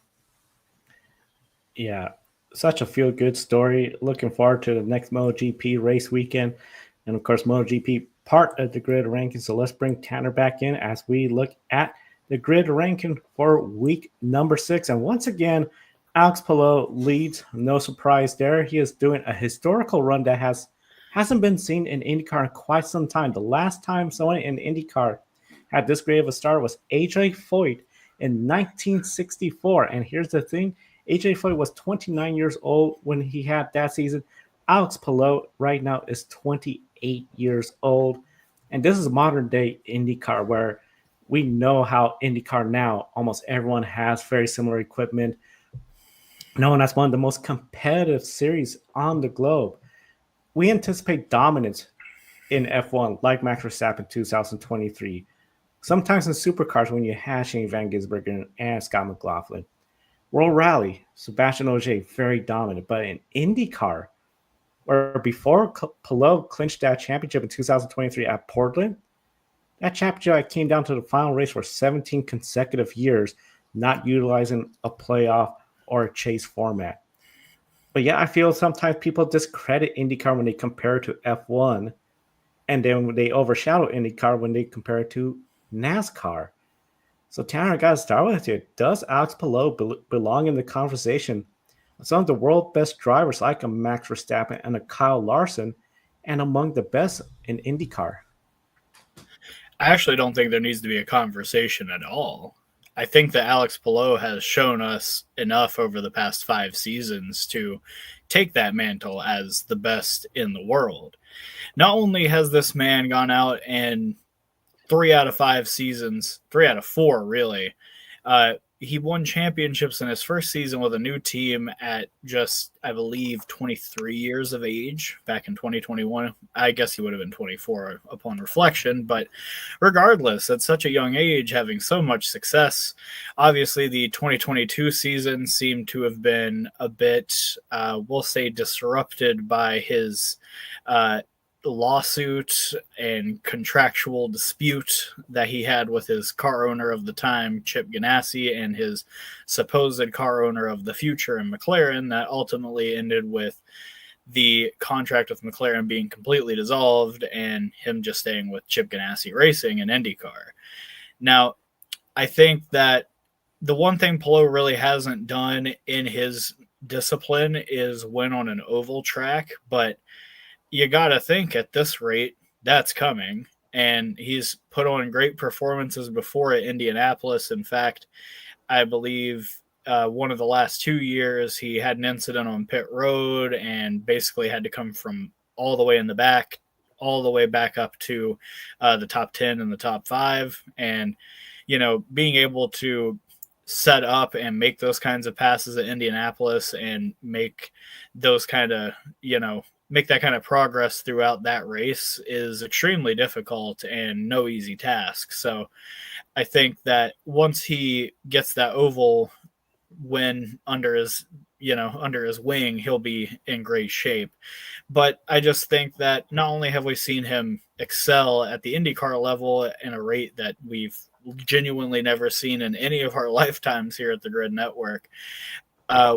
Yeah, such a feel-good story. Looking forward to the next MotoGP race weekend. And of course, MotoGP part of the grid ranking. So let's bring Tanner back in as we look at the grid ranking for week number 6. And once again, Alex Palou leads. No surprise there. He is doing a historical run that hasn't been seen in IndyCar in quite some time. The last time someone in IndyCar had this great of a start was AJ Foyt in 1964. And here's the thing. AJ Foyt was 29 years old when he had that season. Alex Palou right now is 28 years old. And this is modern day IndyCar, where we know how IndyCar now, almost everyone has very similar equipment. Known as one of the most competitive series on the globe. We anticipate dominance in F1 like Max Verstappen 2023. Sometimes in supercars when you have Shane Van Gisbergen and Scott McLaughlin. World Rally, Sebastian Ogier, very dominant. But in IndyCar, where before Palou clinched that championship in 2023 at Portland, that championship came down to the final race for 17 consecutive years, not utilizing a playoff or a chase format. But yeah, I feel sometimes people discredit IndyCar when they compare it to F1, and then they overshadow IndyCar when they compare it to NASCAR. So Tanner, I got to start with you. Does Alex Palou belong in the conversation of some of the world's best drivers like a Max Verstappen and a Kyle Larson, and among the best in IndyCar? I actually don't think there needs to be a conversation at all. I think that Alex Palou has shown us enough over the past 5 seasons to take that mantle as the best in the world. Not only has this man gone out and 3 out of 5 seasons, 3 out of 4 really, he won championships in his first season with a new team at just, I believe, 23 years of age back in 2021. I guess he would have been 24 upon reflection, but regardless, at such a young age, having so much success. Obviously, the 2022 season seemed to have been a bit, we'll say, disrupted by his lawsuit and contractual dispute that he had with his car owner of the time, Chip Ganassi, and his supposed car owner of the future in McLaren, that ultimately ended with the contract with McLaren being completely dissolved and him just staying with Chip Ganassi Racing and IndyCar. Now, I think that the one thing Palou really hasn't done in his discipline is win on an oval track, but you got to think at this rate, that's coming. And he's put on great performances before at Indianapolis. In fact, I believe one of the last 2 years, he had an incident on pit road and basically had to come from all the way in the back, all the way back up to the top 10 and the top 5. And, being able to set up and make those kinds of passes at Indianapolis and make those kind of, make that kind of progress throughout that race is extremely difficult and no easy task. So I think that once he gets that oval win under his wing, he'll be in great shape. But I just think that not only have we seen him excel at the IndyCar level in a rate that we've genuinely never seen in any of our lifetimes here at the Grid Network,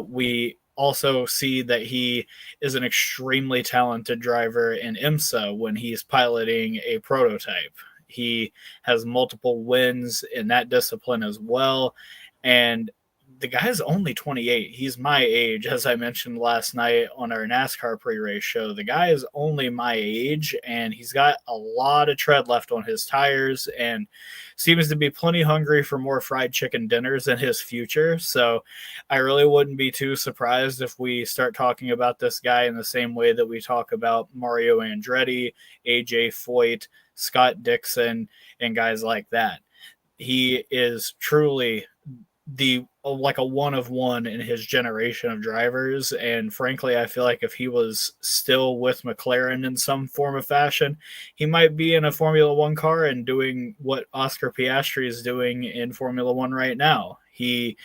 we also see that he is an extremely talented driver in IMSA when he's piloting a prototype. He has multiple wins in that discipline as well. And the guy's only 28. He's my age, as I mentioned last night on our NASCAR pre-race show. The guy is only my age, and he's got a lot of tread left on his tires and seems to be plenty hungry for more fried chicken dinners in his future. So I really wouldn't be too surprised if we start talking about this guy in the same way that we talk about Mario Andretti, AJ Foyt, Scott Dixon, and guys like that. He is truly like a one of one in his generation of drivers, and frankly I feel like if he was still with McLaren in some form of fashion, he might be in a Formula One car and doing what Oscar Piastri is doing in Formula One right now. He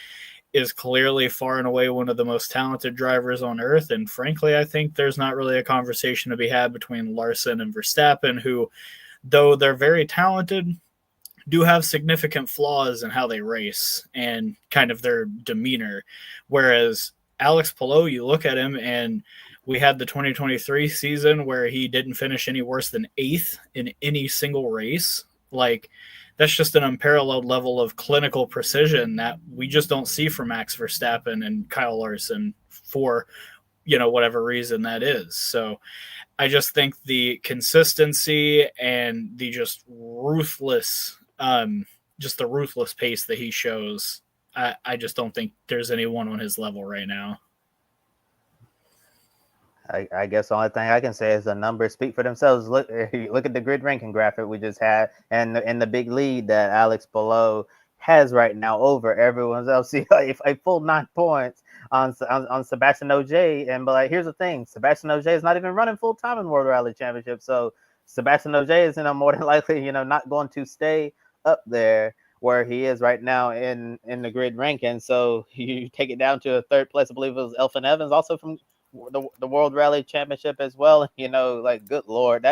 is clearly far and away one of the most talented drivers on earth, and frankly I think there's not really a conversation to be had between Larson and Verstappen, who, though they're very talented, do have significant flaws in how they race and kind of their demeanor. Whereas Alex Palou, you look at him, and we had the 2023 season where he didn't finish any worse than 8th in any single race. Like, that's just an unparalleled level of clinical precision that we just don't see from Max Verstappen and Kyle Larson for, whatever reason that is. So I just think the consistency and the just ruthless pace that he shows, I just don't think there's anyone on his level right now. I guess the only thing I can say is the numbers speak for themselves. Look at the grid ranking graphic we just had, and the big lead that Alex Palou has right now over everyone else. A full 9 points on Sebastian Ogier. And but here's the thing: Sebastian Ogier is not even running full time in World Rally Championship, so Sebastian Ogier is more than likely not going to stay up there where he is right now in the grid ranking. So you take it down to a third place. I believe it was Elfyn Evans, also from the World Rally Championship as well. Good Lord,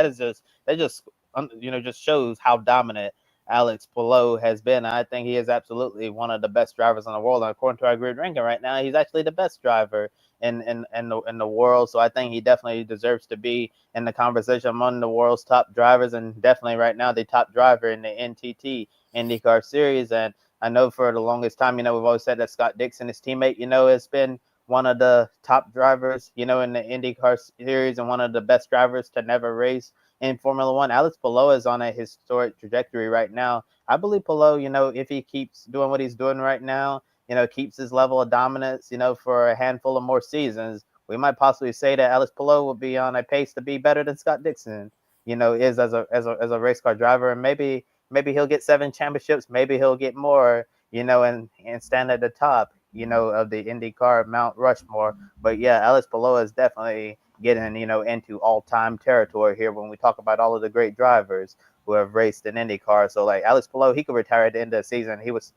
just shows how dominant Alex Palou has been. I think he is absolutely one of the best drivers in the world. And according to our grid ranking right now, he's actually the best driver in the world. So I think he definitely deserves to be in the conversation among the world's top drivers, and definitely right now the top driver in the NTT IndyCar Series. And I know for the longest time, we've always said that Scott Dixon, his teammate, has been one of the top drivers, in the IndyCar Series and one of the best drivers to never race in Formula One. Alex Palou is on a historic trajectory right now. I believe Palou, if he keeps doing what he's doing right now, keeps his level of dominance, for a handful of more seasons, we might possibly say that Alex Palou will be on a pace to be better than Scott Dixon, is as a race car driver. And maybe he'll get 7 championships, maybe he'll get more, and stand at the top, of the IndyCar Mount Rushmore. But yeah, Alex Palou is definitely getting, into all-time territory here when we talk about all of the great drivers who have raced in IndyCar. So like Alex Palou, he could retire at the end of the season. He was,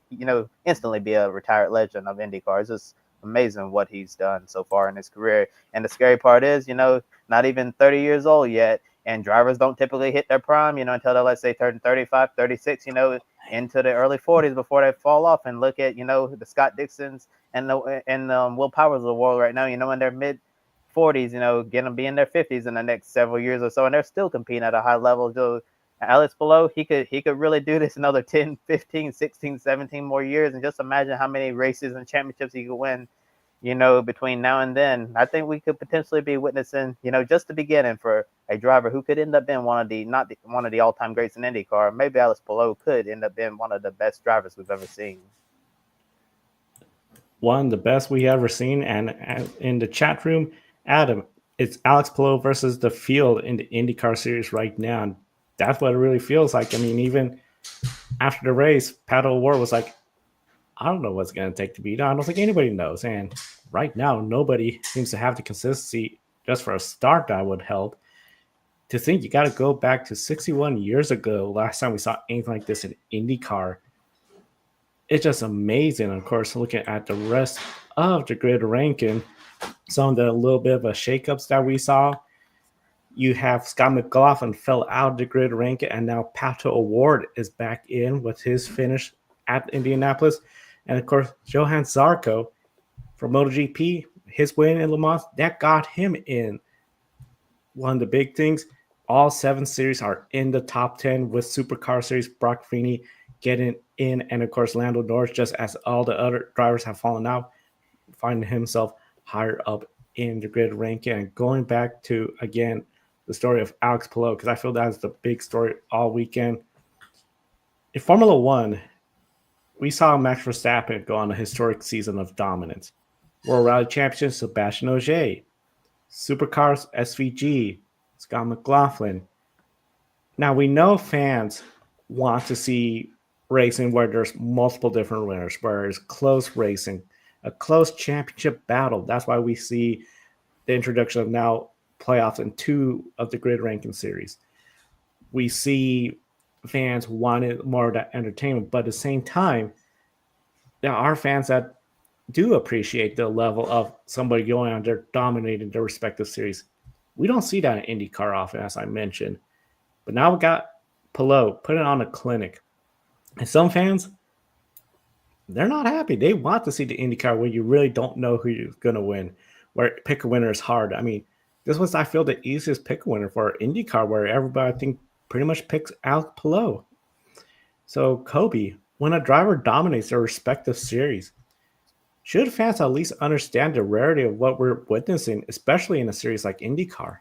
instantly be a retired legend of IndyCar. It's just amazing what he's done so far in his career. And the scary part is, not even 30 years old yet. And drivers don't typically hit their prime, until they're, let's say, 30, 35, 36, into the early 40s before they fall off. And look at, the Scott Dixons and the Will Powers of the world right now, in their mid 40s, gonna be in their 50s in the next several years or so, and they're still competing at a high level. So Alex Palou, he could really do this another 10, 15, 16, 17 more years, and just imagine how many races and championships he could win, between now and then. I think we could potentially be witnessing, just the beginning for a driver who could end up being not one of the all-time greats in IndyCar. Maybe Alex Palou could end up being one of the best drivers we've ever seen. One of the best we ever seen. And in the chat room, Adam, it's Alex Palou versus the field in the IndyCar Series right now. And that's what it really feels like. I mean, even after the race, Pato O'Ward was like, I don't know what's going to take to beat him. I don't think anybody knows. And right now, nobody seems to have the consistency just for a start that would help. To think you got to go back to 61 years ago, last time we saw anything like this in IndyCar. It's just amazing. Of course, looking at the rest of the grid ranking, some of the little bit of a shakeups that we saw. You have Scott McLaughlin fell out of the grid ranking, and now Pato O'Ward is back in with his finish at Indianapolis. And of course, Johann Zarco from MotoGP, his win in Le Mans, that got him in. One of the big things, all 7 series are in the top 10 with Supercar Series. Brock Feeney getting in, and of course Lando Norris, just as all the other drivers have fallen out, finding himself higher up in the grid ranking. And going back to, again, the story of Alex Palou, because I feel that's the big story all weekend. In Formula One, we saw Max Verstappen go on a historic season of dominance. World Rally Champion Sebastian Ogier, Supercars SVG, Scott McLaughlin. Now we know fans want to see racing where there's multiple different winners, where there's close racing, a close championship battle. That's why we see the introduction of now playoffs in 2 of the grid ranking series. We see fans wanted more of that entertainment, but at the same time, there are fans that do appreciate the level of somebody going on there dominating their respective series. We don't see that in IndyCar often, as I mentioned. But now we got Palou putting on a clinic. And some fans, they're not happy. They want to see the IndyCar where you really don't know who you're going to win, where pick a winner is hard. I mean, this was, I feel, the easiest pick a winner for IndyCar, where everybody, I think, pretty much picks Alex Palou. So, Kobe, when a driver dominates their respective series, should fans at least understand the rarity of what we're witnessing, especially in a series like IndyCar?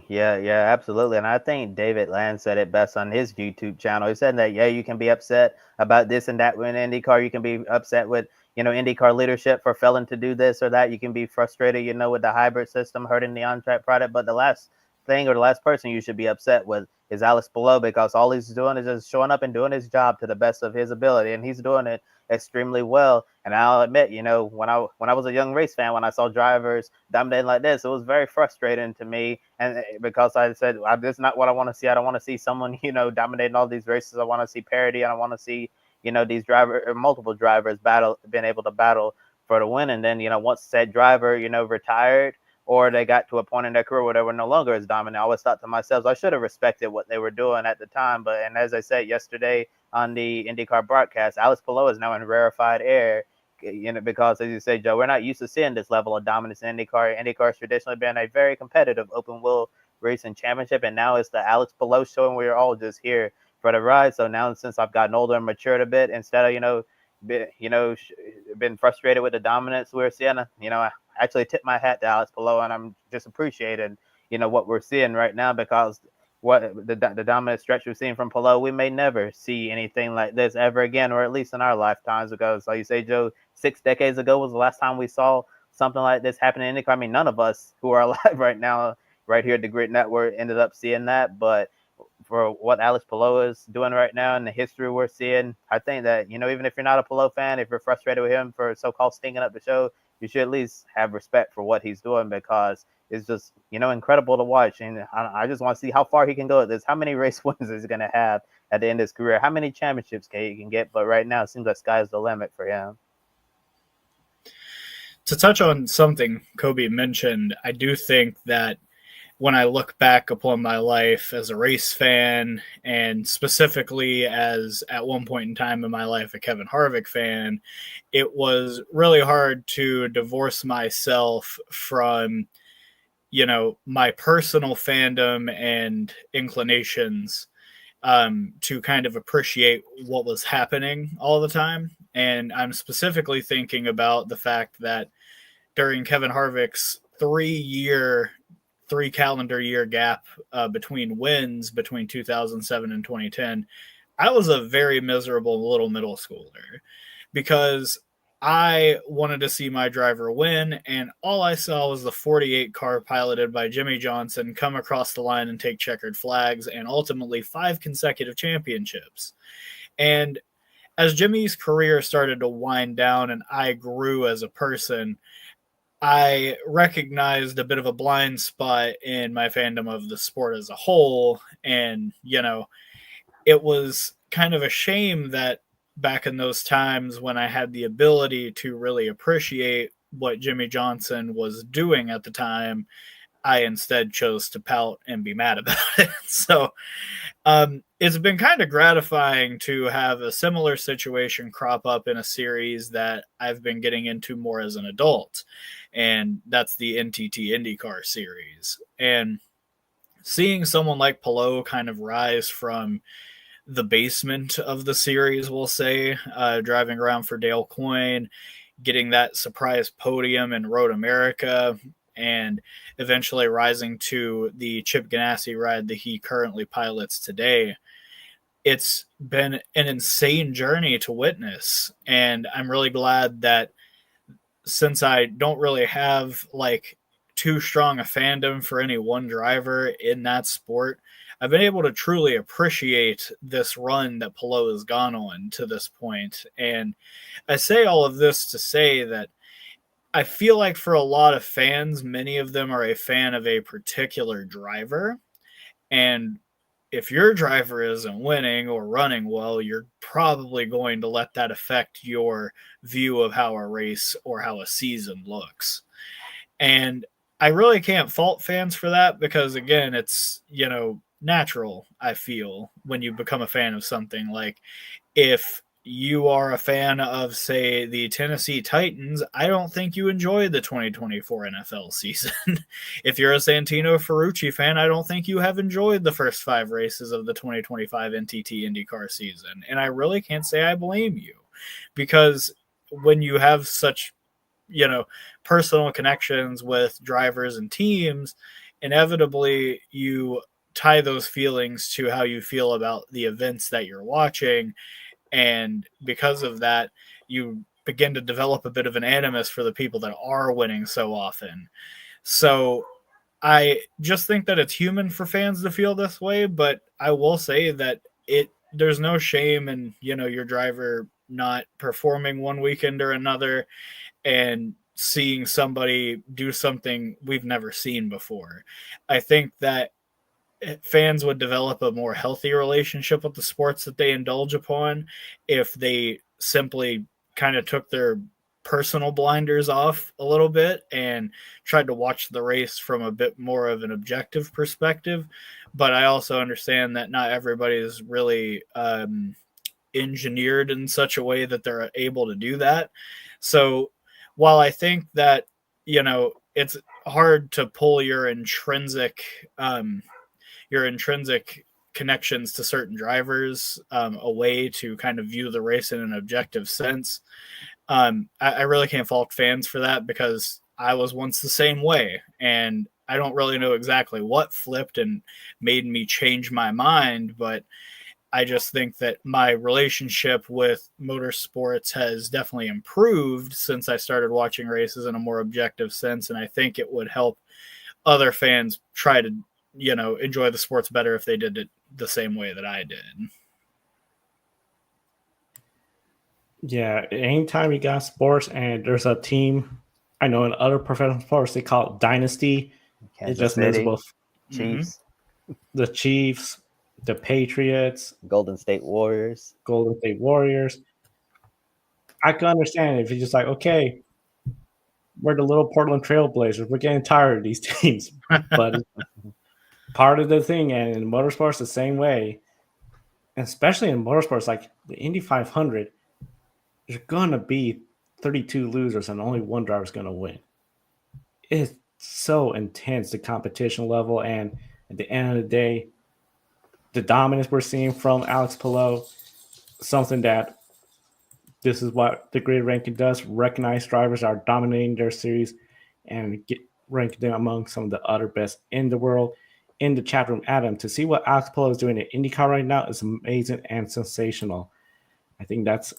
Yeah, absolutely. And I think David Land said it best on his YouTube channel. He said that, yeah, you can be upset about this and that with IndyCar. You can be upset with, IndyCar leadership for failing to do this or that. You can be frustrated, with the hybrid system hurting the on-track product. But the last thing, or the last person you should be upset with is Alex Palou, because all he's doing is just showing up and doing his job to the best of his ability. And he's doing it extremely well. And I'll admit, when I was a young race fan, when I saw drivers dominating like this, it was very frustrating to me. And because I said, this is not what I want to see. I don't want to see someone, dominating all these races. I want to see parity. And I want to see, these multiple drivers being able to battle for the win. And then, once said driver, retired, or they got to a point in their career where they were no longer as dominant, I always thought to myself, I should have respected what they were doing at the time. And as I said yesterday on the IndyCar broadcast, Alex Palou is now in rarefied air, because, as you say, Joe, we're not used to seeing this level of dominance in IndyCar. IndyCar has traditionally been a very competitive open wheel racing championship, and now it's the Alex Palou show, and we're all just here for the ride. So now, since I've gotten older and matured a bit, instead of been frustrated with the dominance we're seeing, I actually tip my hat to Alex Palou, and I'm just appreciating, what we're seeing right now, because what the dominant stretch we've seen from Palou, we may never see anything like this ever again, or at least in our lifetimes, because, like you say, Joe, 6 decades ago was the last time we saw something like this happen in IndyCar. I mean, none of us who are alive right now, right here at the Grid Network, ended up seeing that. But for what Alex Palou is doing right now and the history we're seeing, I think that, even if you're not a Palou fan, if you're frustrated with him for so-called stinking up the show, you should at least have respect for what he's doing, because it's just, incredible to watch. And I just want to see how far he can go at this. How many race wins is he going to have at the end of his career? How many championships he can get? But right now, it seems like sky's the limit for him. To touch on something Kobe mentioned, I do think that when I look back upon my life as a race fan, and specifically as at one point in time in my life a Kevin Harvick fan, it was really hard to divorce myself from, my personal fandom and inclinations to kind of appreciate what was happening all the time. And I'm specifically thinking about the fact that during Kevin Harvick's 3 calendar year gap between wins between 2007 and 2010, I was a very miserable little middle schooler, because I wanted to see my driver win, and all I saw was the 48 car piloted by Jimmie Johnson come across the line and take checkered flags, and ultimately 5 consecutive championships. And as Jimmy's career started to wind down and I grew as a person, I recognized a bit of a blind spot in my fandom of the sport as a whole. And, it was kind of a shame that back in those times when I had the ability to really appreciate what Jimmie Johnson was doing at the time, I instead chose to pout and be mad about it. So it's been kind of gratifying to have a similar situation crop up in a series that I've been getting into more as an adult. And that's the NTT IndyCar series. And seeing someone like Palou kind of rise from the basement of the series, we'll say, driving around for Dale Coyne, getting that surprise podium in Road America, and eventually rising to the Chip Ganassi ride that he currently pilots today. It's been an insane journey to witness, and I'm really glad that, since I don't really have like too strong a fandom for any one driver in that sport, I've been able to truly appreciate this run that Palou has gone on to this point. And I say all of this to say that I feel like for a lot of fans, many of them are a fan of a particular driver. And if your driver isn't winning or running well, you're probably going to let that affect your view of how a race or how a season looks. And I really can't fault fans for that because, again, it's, natural, I feel, when you become a fan of something. Like, if you are a fan of, say, the Tennessee Titans, I don't think you enjoyed the 2024 NFL season. If you're a Santino Ferrucci fan, I don't think you have enjoyed the first 5 races of the 2025 NTT IndyCar season. And I really can't say I blame you, because when you have such, personal connections with drivers and teams, inevitably you tie those feelings to how you feel about the events that you're watching. And because of that, you begin to develop a bit of an animus for the people that are winning so often. So I just think that it's human for fans to feel this way, but I will say that there's no shame in, your driver not performing one weekend or another and seeing somebody do something we've never seen before. I think that fans would develop a more healthy relationship with the sports that they indulge upon if they simply kind of took their personal blinders off a little bit and tried to watch the race from a bit more of an objective perspective. But I also understand that not everybody is really engineered in such a way that they're able to do that. So while I think that, it's hard to pull your intrinsic connections to certain drivers away to kind of view the race in an objective sense, I really can't fault fans for that, because I was once the same way, and I don't really know exactly what flipped and made me change my mind, but I just think that my relationship with motorsports has definitely improved since I started watching races in a more objective sense, and I think it would help other fans try to, enjoy the sports better if they did it the same way that I did. Yeah, anytime you got sports and there's a team, I know in other professional sports they call it dynasty. Kansas It just City, means both Chiefs, the Chiefs, the Patriots, Golden State Warriors. Golden State Warriors. I can understand if you're just like, okay, we're the little Portland Trailblazers. We're getting tired of these teams. But part of the thing, and in motorsports the same way, and especially in motorsports like the Indy 500, there's going to be 32 losers and only one driver is going to win. It's so intense, the competition level. And at the end of the day, the dominance we're seeing from Alex Palou, something that this is what the grid ranking does. Recognize drivers are dominating their series and rank them among some of the other best in the world. In the chat room, Adam, to see what Alex Palou is doing at IndyCar right now is amazing and sensational. I think that's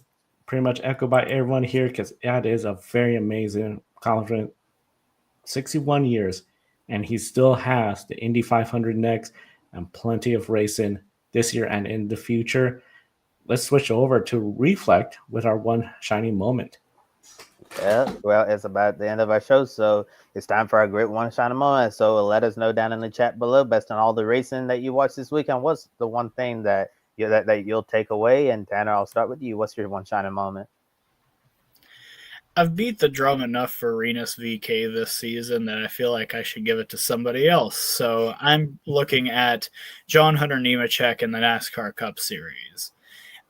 pretty much echoed by everyone here, because that is a very amazing accomplishment. 61 years, and he still has the Indy 500 next and plenty of racing this year and in the future. Let's switch over to reflect with our one shining moment. Yeah, well, it's about the end of our show, so it's time for our great one shining moment. So let us know down in the chat below, based on all the racing that you watched this weekend, what's the one thing that you'll take away? And Tanner, I'll start with you. What's your one shining moment? I've beat the drum enough for Rinus VeeKay this season that I feel like I should give it to somebody else. So I'm looking at John Hunter Nemechek in the NASCAR Cup Series.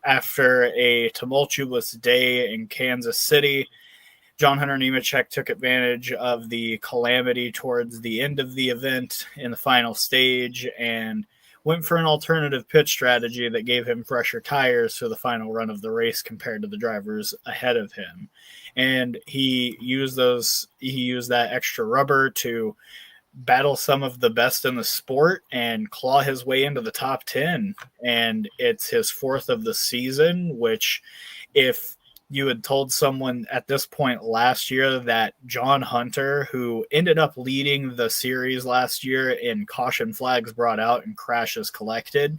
After a tumultuous day in Kansas City, John Hunter Nemechek took advantage of the calamity towards the end of the event in the final stage and went for an alternative pit strategy that gave him fresher tires for the final run of the race compared to the drivers ahead of him. And he used that extra rubber to battle some of the best in the sport and claw his way into the top 10. And it's his 4th of the season, which if you had told someone at this point last year that John Hunter, who ended up leading the series last year in caution flags brought out and crashes collected,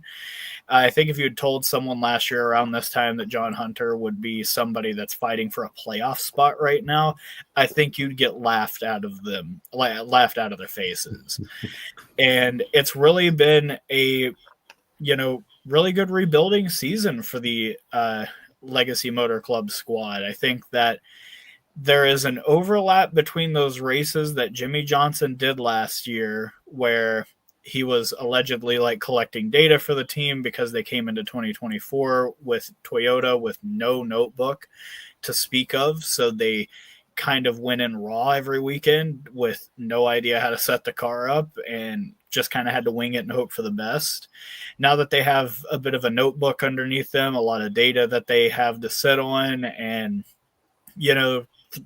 I think if you had told someone last year around this time that John Hunter would be somebody that's fighting for a playoff spot right now, I think you'd get laughed out of their faces. And it's really been a, really good rebuilding season for the Legacy Motor Club squad. I think that there is an overlap between those races that Jimmy Johnson did last year, where he was allegedly collecting data for the team because they came into 2024 with Toyota with no notebook to speak of. So they kind of went in raw every weekend with no idea how to set the car up and just kind of had to wing it and hope for the best. Now that they have a bit of a notebook underneath them, a lot of data that they have to sit on, and,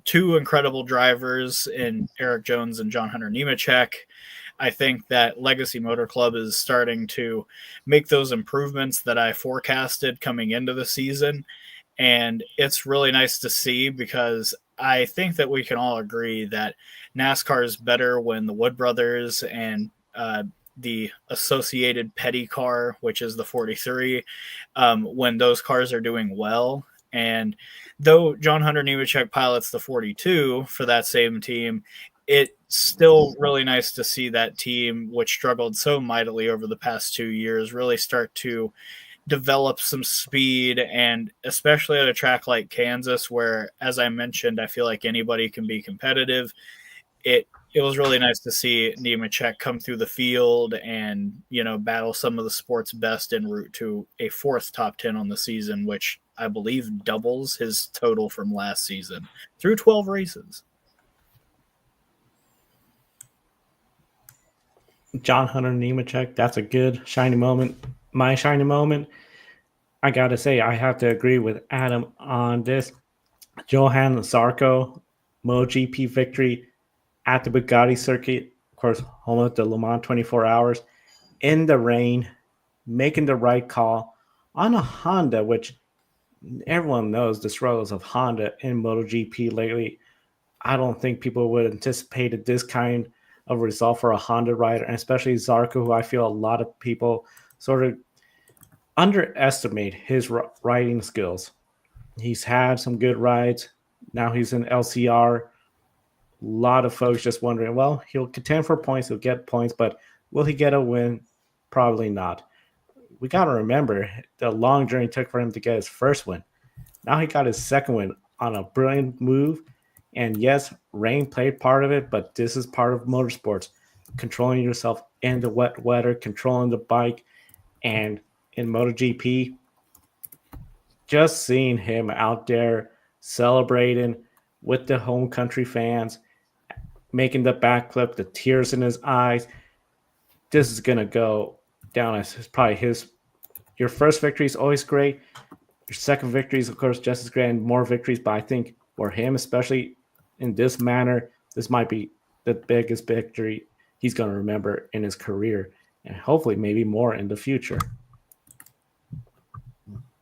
two incredible drivers in Eric Jones and John Hunter Nemechek, I think that Legacy Motor Club is starting to make those improvements that I forecasted coming into the season. And it's really nice to see, because I think that we can all agree that NASCAR is better when the Wood Brothers and the associated Petty car, which is the 43, when those cars are doing well. And though John Hunter Nemechek pilots the 42 for that same team, it's still really nice to see that team, which struggled so mightily over the past 2 years, really start to develop some speed, and especially at a track like Kansas, where, as I mentioned, I feel like anybody can be competitive. It was really nice to see Nemechek come through the field and, battle some of the sport's best en route to a 4th top 10 on the season, which I believe doubles his total from last season through 12 races. John Hunter Nemechek, that's a good shiny moment. My shiny moment, I got to say, I have to agree with Adam on this. Johann Zarco, MotoGP victory at the Bugatti circuit, of course, home of the Le Mans 24 Hours, in the rain, making the right call on a Honda, which everyone knows the struggles of Honda in MotoGP lately. I don't think people would have anticipated this kind of result for a Honda rider, and especially Zarco, who I feel a lot of people sort of underestimate his riding skills. He's had some good rides. Now he's in LCR. A lot of folks just wondering, well, he'll contend for points, he'll get points, but will he get a win? Probably not. We got to remember the long journey it took for him to get his first win. Now he got his second win on a brilliant move. And yes, rain played part of it, but this is part of motorsports. Controlling yourself in the wet weather, controlling the bike. And in MotoGP, just seeing him out there celebrating with the home country fans, making the backflip, the tears in his eyes. This is going to go down as probably your first victory is always great. Your second victory is, of course, just as great, and more victories. But I think for him, especially in this manner, this might be the biggest victory he's going to remember in his career, and hopefully maybe more in the future.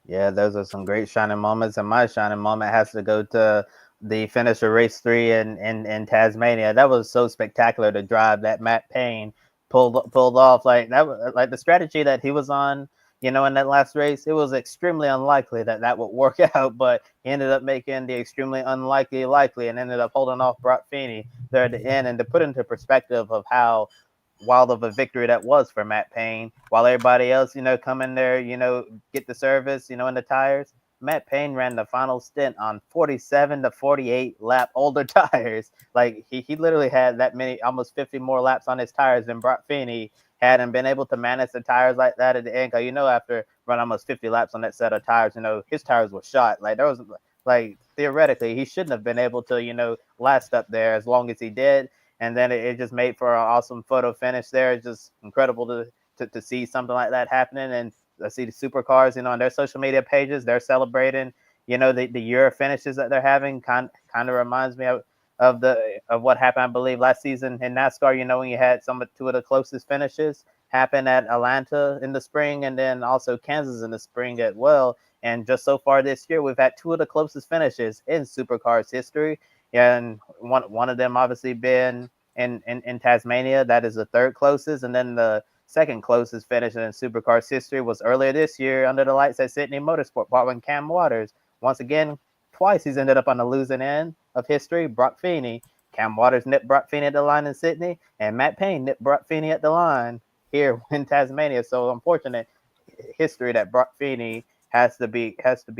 Yeah, those are some great shining moments, and my shining moment has to go to the finish of race 3 in Tasmania. That was so spectacular to drive that Matt Payne pulled off. Like that was like the strategy that he was on, in that last race. It was extremely unlikely that would work out, but he ended up making the extremely unlikely likely and ended up holding off Brock Feeney there at the end. And to put into perspective of how wild of a victory that was for Matt Payne, while everybody else, come in there, get the service, in the tires. Matt Payne ran the final stint on 47 to 48 lap older tires. Like he literally had that many, almost 50 more laps on his tires than Brock Feeney had, and been able to manage the tires like that at the end. Cause after running almost 50 laps on that set of tires, his tires were shot. Like there was theoretically he shouldn't have been able to, last up there as long as he did. And then it just made for an awesome photo finish there. It's just incredible to to see something like that happening. And I see the supercars, on their social media pages, they're celebrating, the year finishes that they're having. Kind of reminds me of what happened, I believe, last season in NASCAR, when you had two of the closest finishes happen at Atlanta in the spring, and then also Kansas in the spring as well. And just so far this year, we've had two of the closest finishes in supercars history. And one of them obviously been in Tasmania. That is the third closest. And then the second closest finish in supercars history was earlier this year under the lights at Sydney Motorsport Park when Cam Waters, once again, twice he's ended up on the losing end of history. Brock Feeney, Cam Waters nipped Brock Feeney at the line in Sydney, and Matt Payne nipped Brock Feeney at the line here in Tasmania. So unfortunate history that Brock Feeney has to be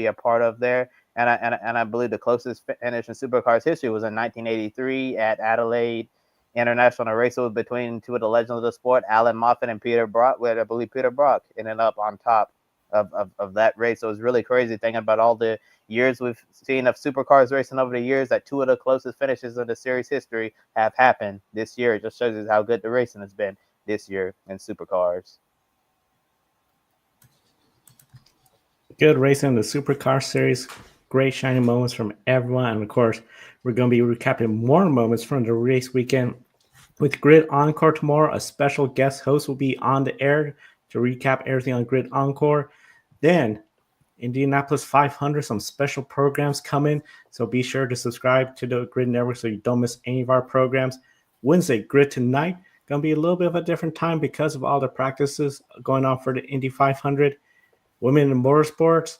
a part of there. And I believe the closest finish in supercars history was in 1983 at Adelaide International Race. It was between two of the legends of the sport, Alan Moffat and Peter Brock, where I believe Peter Brock ended up on top of that race. So it was really crazy thinking about all the years we've seen of supercars racing over the years, that two of the closest finishes of the series history have happened this year. It just shows us how good the racing has been this year in supercars. Good racing in the supercar series. Great shining moments from everyone. And of course, we're going to be recapping more moments from the race weekend with Grid Encore tomorrow. A special guest host will be on the air to recap everything on Grid Encore. Then Indianapolis 500, some special programs coming. So be sure to subscribe to the Grid Network so you don't miss any of our programs. Wednesday, Grid Tonight. Going to be a little bit of a different time because of all the practices going on for the Indy 500. Women in motorsports.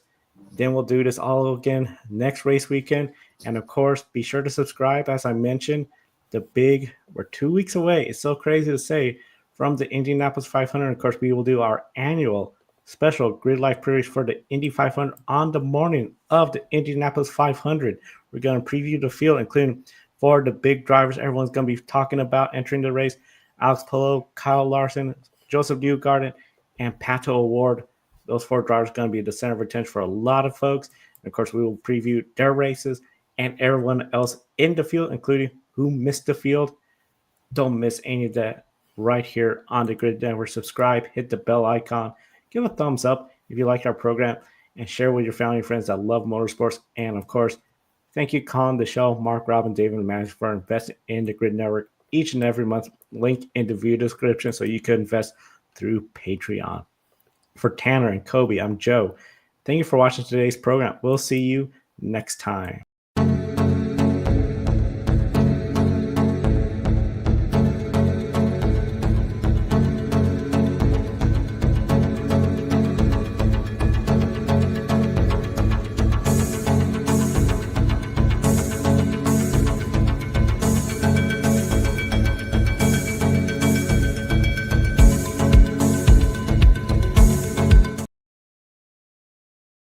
Then we'll do this all again next race weekend. And of course, be sure to subscribe. As I mentioned, we're 2 weeks away. It's so crazy to say, from the Indianapolis 500. Of course, we will do our annual special Grid Life previews for the Indy 500 on the morning of the Indianapolis 500. We're going to preview the field, including 4 of the big drivers everyone's going to be talking about entering the race: Alex Palou, Kyle Larson, Joseph Newgarden, and Pato O'Ward. Those 4 drivers are going to be the center of attention for a lot of folks. And of course, we will preview their races and everyone else in the field, including who missed the field. Don't miss any of that right here on the Grid Network. Subscribe, hit the bell icon, give a thumbs up if you like our program, and share with your family and friends that love motorsports. And of course, thank you, Colin, the show, Mark, Robin, David, and Manage for investing in the Grid Network each and every month. Link in the video description so you can invest through Patreon. For Tanner and Kobe, I'm Joe. Thank you for watching today's program. We'll see you next time.